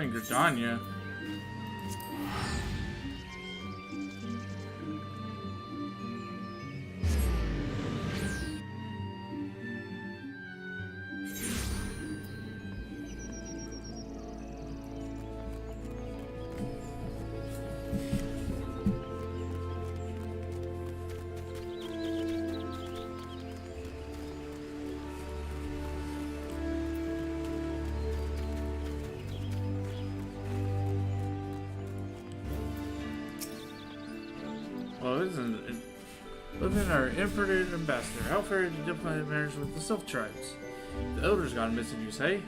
Join Gridania. Well, Living our imported ambassador, how fared the diplomatic matters with the Sylph tribes? The Elder's gone missing, you say?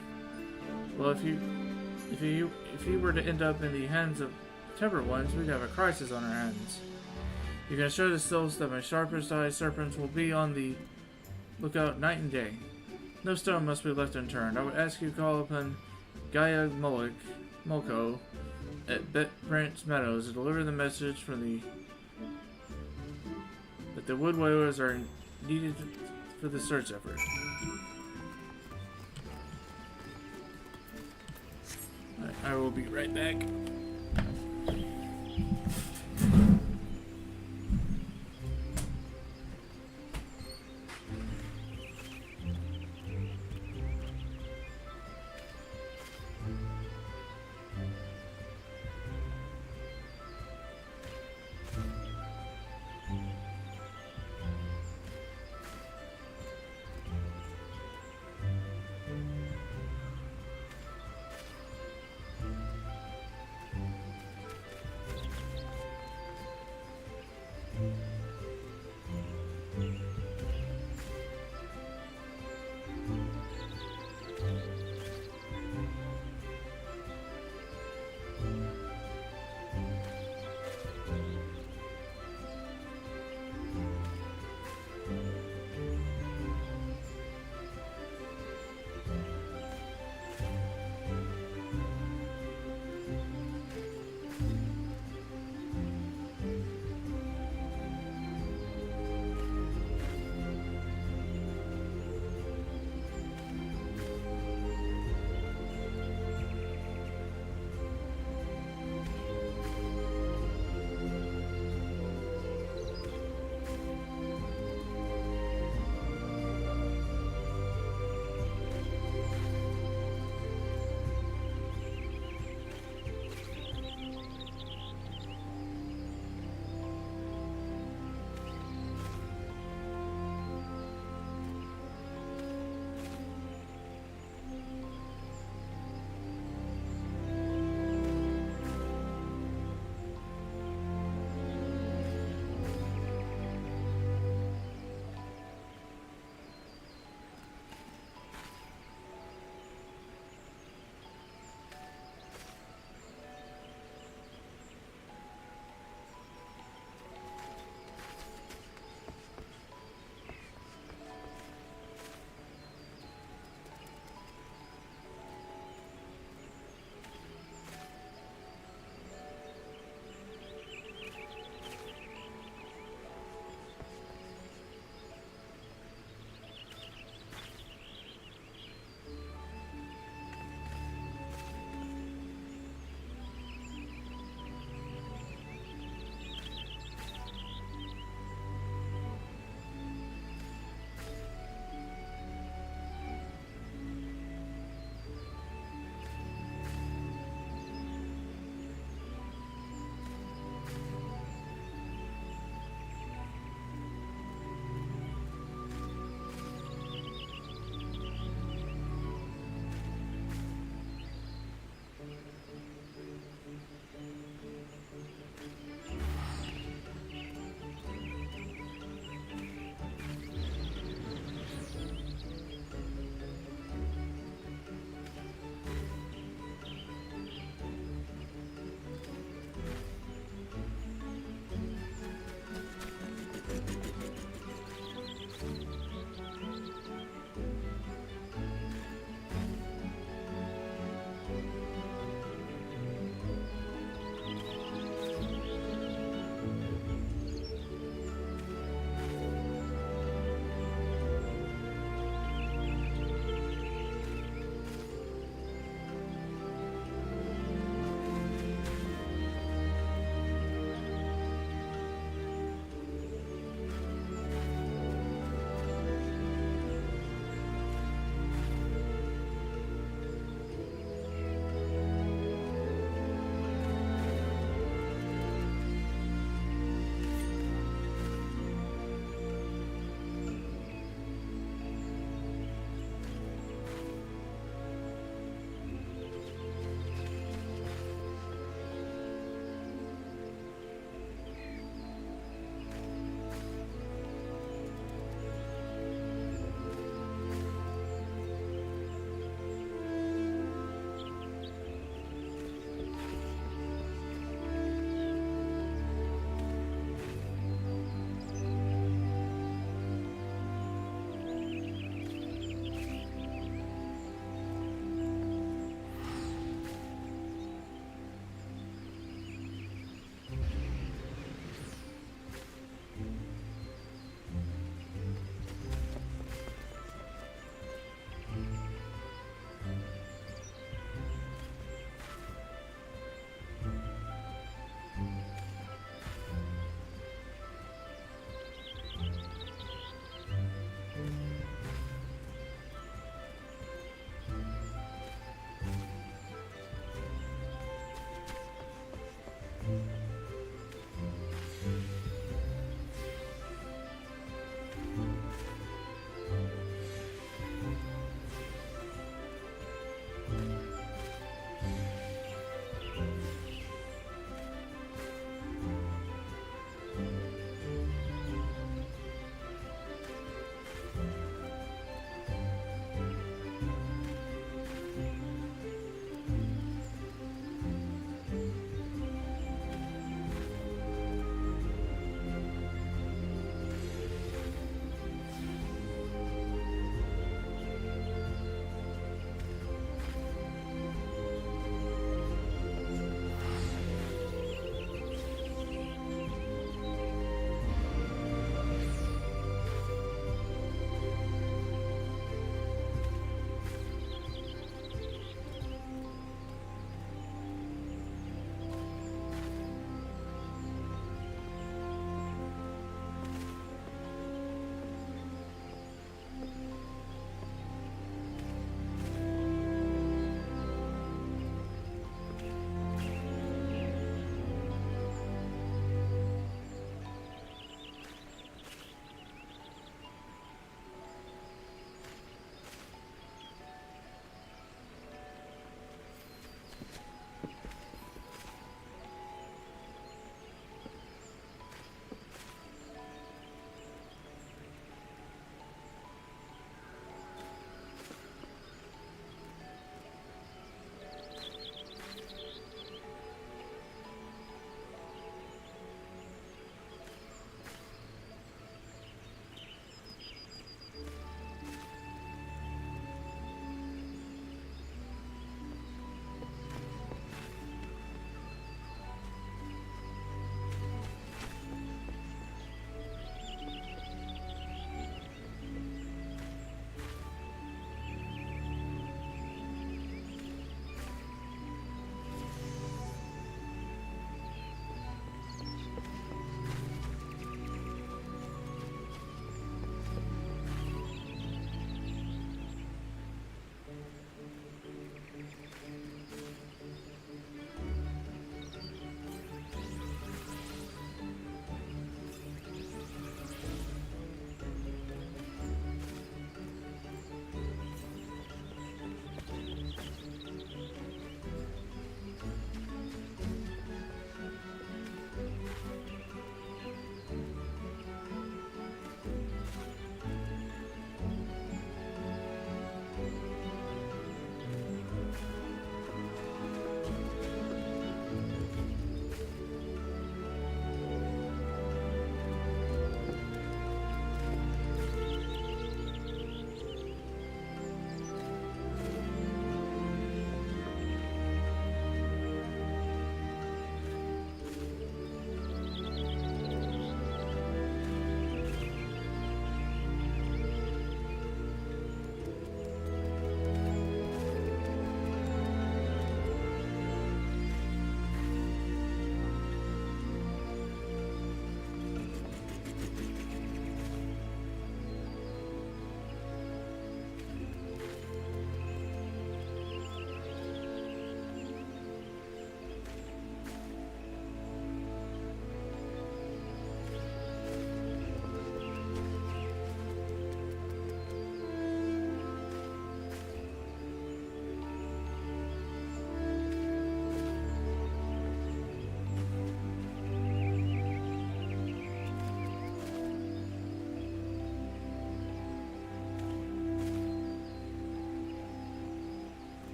Well, if he were to end up in the hands of temperate ones, we'd have a crisis on our hands. You can assure the Sylphs that my sharpest eye serpents will be on the lookout night and day. No stone must be left unturned. I would ask you to call upon Gaia Mulko at Brant's Meadows to deliver the message from that the wood whalers are needed for the search effort. I will be right back.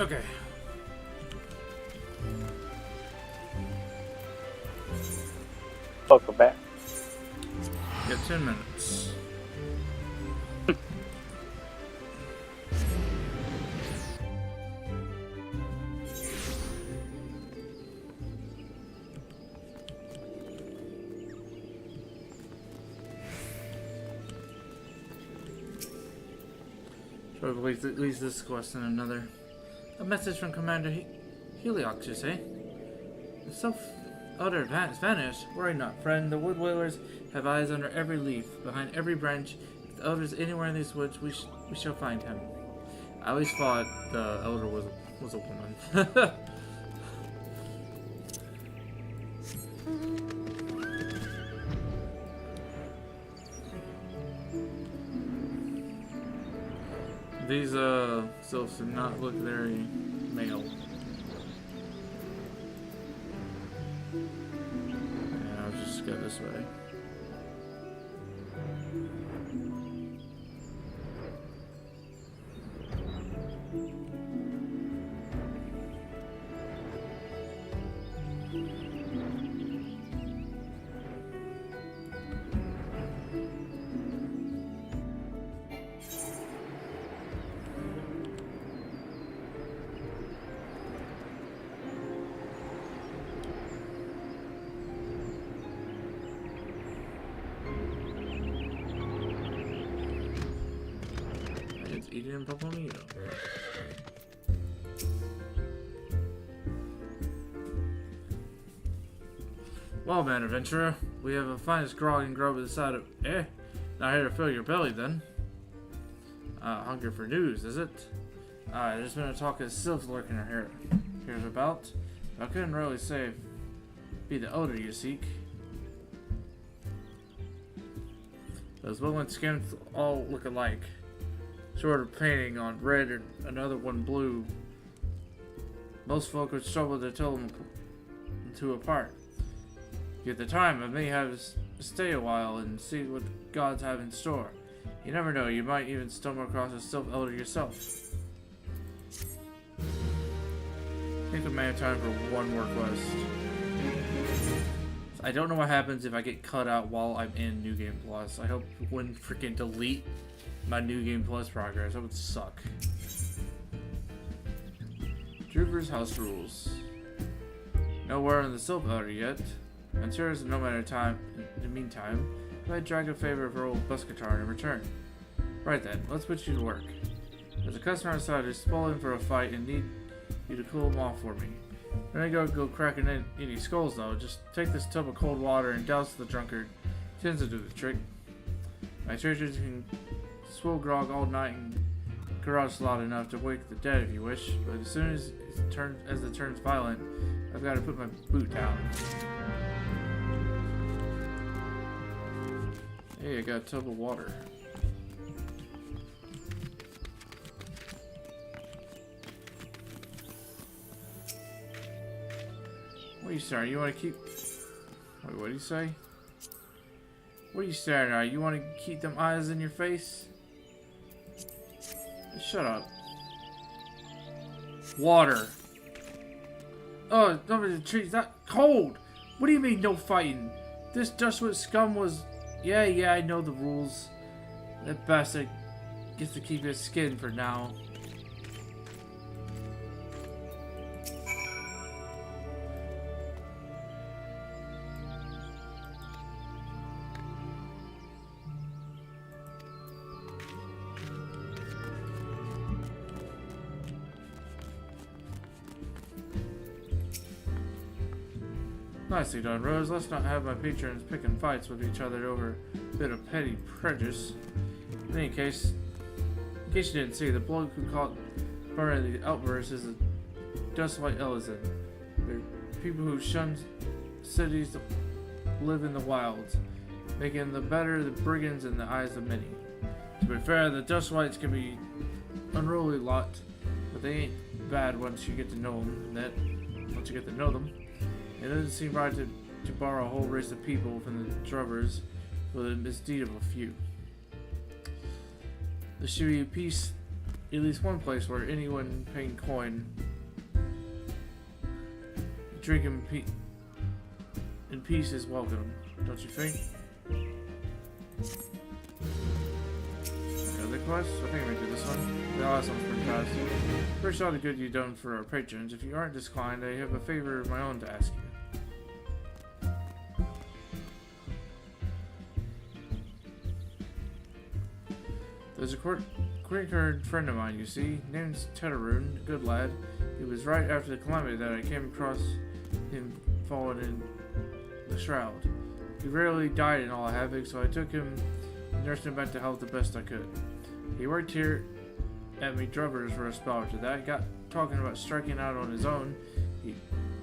Okay. Welcome back. Got 10 minutes. Or at least this quest and another. A message from Commander Heliox, you say? The self-elder has vanished. Worry not, friend. The wood dwellers have eyes under every leaf, behind every branch. If the elder is anywhere in these woods, we shall find him. I always thought the elder was a woman. These sylphs do not look very male. Yeah, I'll just go this way. Eating Papamino. Well, man, adventurer, we have the finest grog and grub beside of. Not here to fill your belly, then. Hunger for news, is it? There's been a talk of sylphs lurking here's about. I couldn't really say be the odor you seek. Those woodland skins all look alike. Sort of painting on red and another one blue. Most folk would struggle to tell them two apart. Yet the time, I may have to stay a while and see what gods have in store. You never know, you might even stumble across a sylph elder yourself. I think we may have time for one more quest. I don't know what happens if I get cut out while I'm in New Game Plus. I hope it wouldn't freaking delete my New Game Plus progress. That would suck. Droover's house rules. Nowhere in the Sylph Elder yet. I'm sure no matter time. In the meantime, I drag a favor of her old bus guitar in return. Right then, let's put you to work. There's a customer outside who's spoiling for a fight and need you to cool him off for me. When I go cracking in any skulls though, just take this tub of cold water and douse the drunkard. Tends to do the trick. My churches can swill grog all night and garage loud enough to wake the dead if you wish, but as soon as it turns violent, I've got to put my boot down. Hey, I got a tub of water. What are you staring? You want to keep... Wait, what do you say? What are you staring at? You want to keep them eyes in your face? Shut up. Water. Oh, over the trees. That cold. What do you mean no fighting? This Dustwood scum was... Yeah, I know the rules. That bastard gets to keep his skin for now. Nicely done, Rose. Let's not have my patrons picking fights with each other over a bit of petty prejudice. In any case, in case you didn't see, the bloke who caught burning the outburst is a Dustwhite Ellison. They're people who shun cities to live in the wilds, making the better the brigands in the eyes of many. To be fair, the Dustwhites can be unruly lot, but they ain't bad once you get to know them. Once you get to know them. It doesn't seem right to borrow a whole race of people from the drubbers for the misdeed of a few. There should be peace, at least one place where anyone paying coin, drinking in peace is welcome, don't you think? Other quests? I think I'm gonna do this one. The last one's pretty fast. First, all the good you've done for our patrons. If you aren't disclined, I have a favor of my own to ask you. There's a Quaker friend of mine, you see. Name's Tetaroon, good lad. It was right after the calamity that I came across him fallen in the shroud. He rarely died in all havoc, so I took him and nursed him back to health the best I could. He worked here at me drubbers for a spell after that. Got talking about striking out on his own.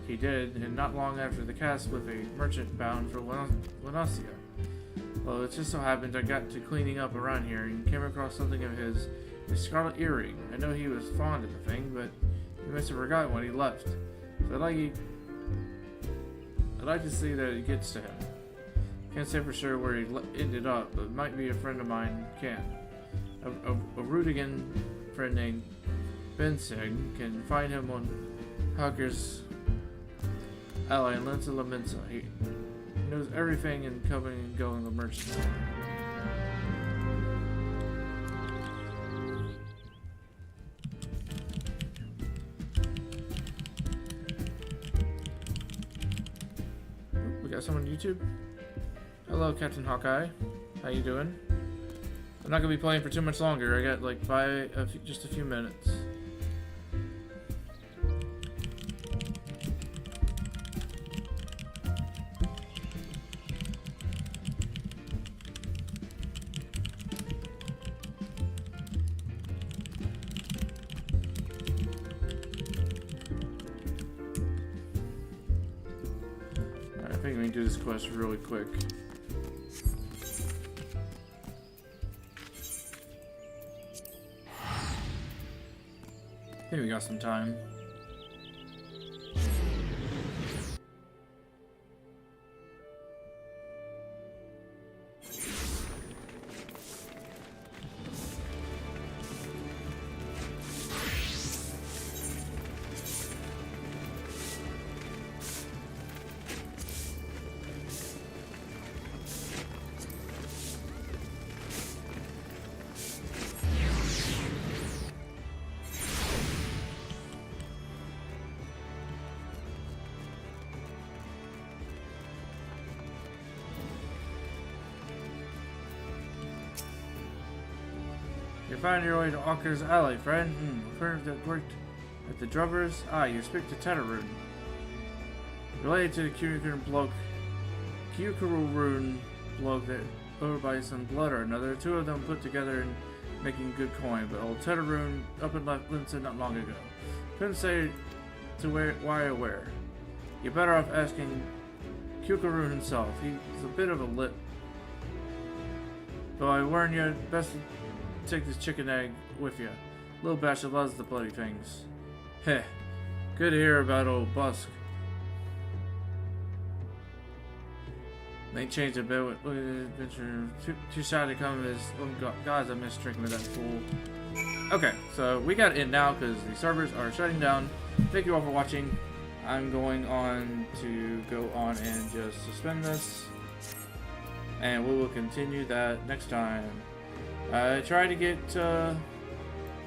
He did, and not long after the cast with a merchant bound for Wanasia. Well, it just so happened I got to cleaning up around here and came across something of his scarlet earring. I know he was fond of the thing, but he must have forgotten when he left. So I'd like to see that it gets to him. Can't say for sure where he ended up, but might be a friend of mine can. A Rudigan friend named Bensig can find him on Hawker's ally in Lensa La Mensa. He knows everything in coming and going of merchants. We got someone on YouTube. Hello, Captain Hawkeye. How you doing? I'm not gonna be playing for too much longer. I got like just a few minutes. Alright, I think we can do this quest really quick. I think we got some time. You're finding your way to Hawker's Alley, friend. Friend that worked at the drubbers. Ah, you speak to Tetaroon. Related to the Kyukurun bloke that over by some blood or another. Two of them put together and making good coin, but old Tetaroon up and left Linson not long ago. Couldn't say to why or where. You're better off asking Kyukurun himself. He's a bit of a lip. Though I warn you, best to take this chicken egg with you. Little Bastard loves the bloody things. Heh. Good to hear about old Busk. They changed a bit with adventure. Too shy to come as gods. I miss drinking with that fool. Okay, so we got in now because the servers are shutting down. Thank you all for watching. I'm going on to go on and just suspend this, and we will continue that next time. I tried to get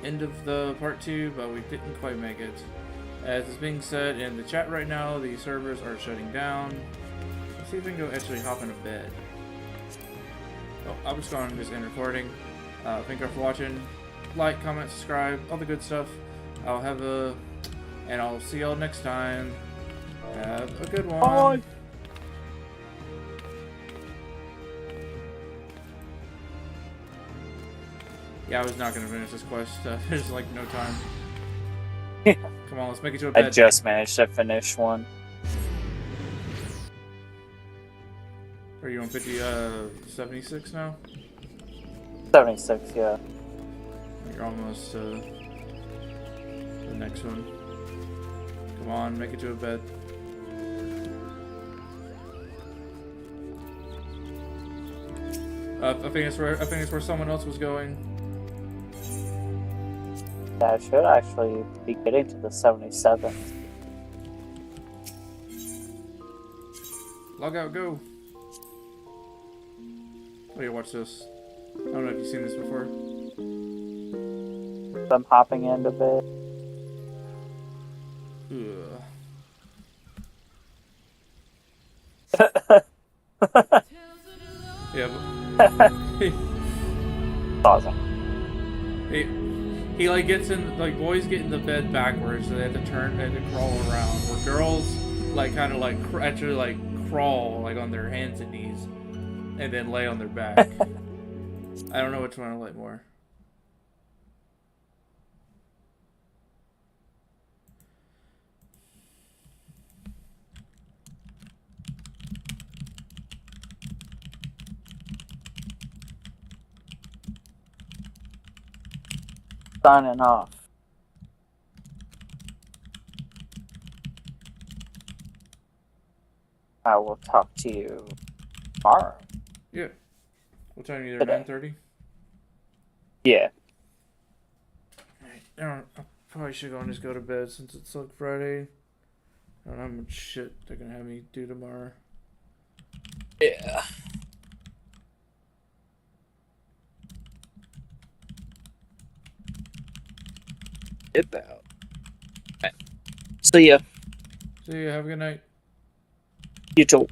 end of the part 2, but we didn't quite make it. As is being said in the chat right now, the servers are shutting down. Let's see if we can go actually hop in a bed. Oh, I'll just go on and just end recording. Thank you all for watching. Like, comment, subscribe, all the good stuff. And I'll see y'all next time. Have a good one. Bye. Yeah, I was not going to finish this quest. There's like no time. Come on, let's make it to a bed. I just managed to finish one. Are you on 76 now? 76, yeah. You're almost the next one. Come on, make it to a bed. I think it's where someone else was going. Yeah, I should actually be getting to the 77. Log out, go. Oh yeah, watch this. I don't know if you've seen this before. I'm hopping into bed. Yeah, but... Awesome. He like gets in, like boys get in the bed backwards, so they have to turn, they have to crawl around. Where girls like kind of like actually like crawl like on their hands and knees, and then lay on their back. I don't know which one I like more. Signing off. I will talk to you tomorrow. Yeah. What time are you there? Today. 9:30. Yeah. I probably should go and just go to bed since it's like Friday. I don't know how much shit they're gonna have me do tomorrow. Yeah. Dip out. Right. See ya. See ya. Have a good night. You too.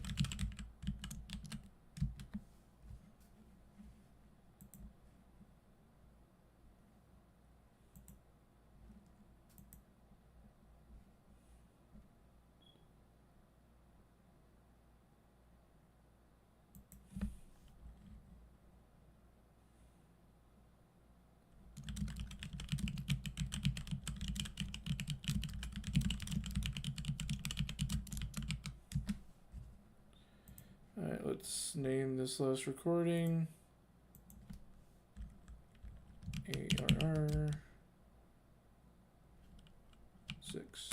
Alright, let's name this last recording ARR 6.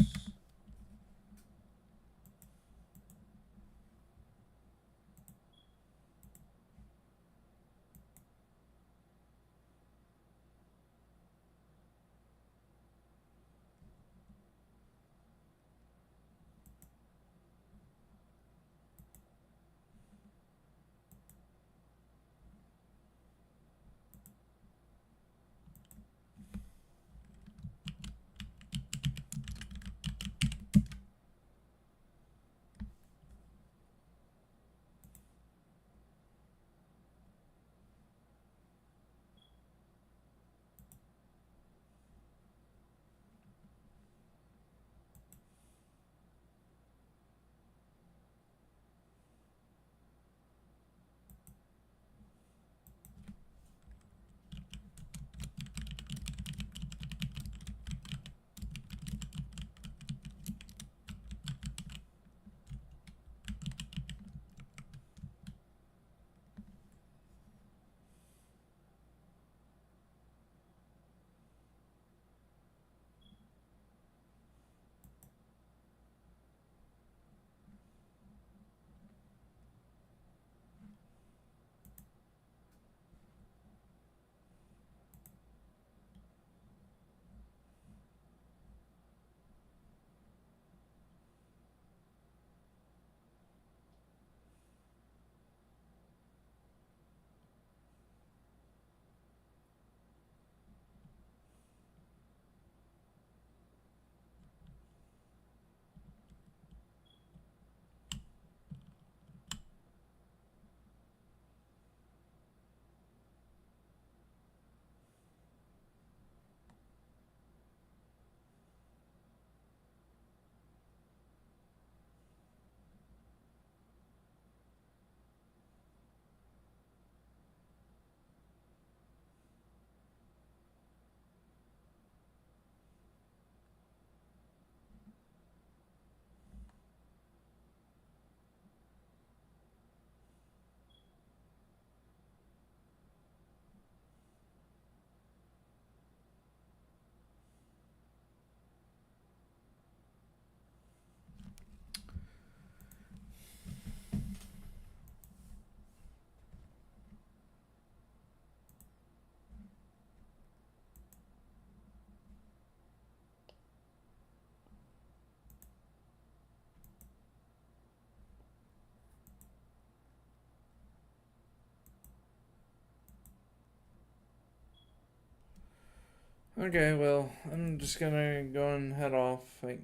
Okay, well, I'm just gonna go and head off. Like,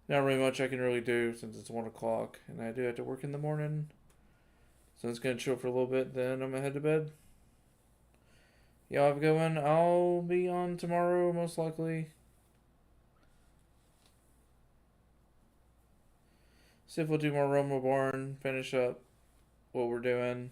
not really much I can really do since it's 1 o'clock, and I do have to work in the morning. So I'm just gonna chill for a little bit, then I'm gonna head to bed. Y'all have a good one. I'll be on tomorrow, most likely. See if we'll do more Realm Reborn, finish up what we're doing.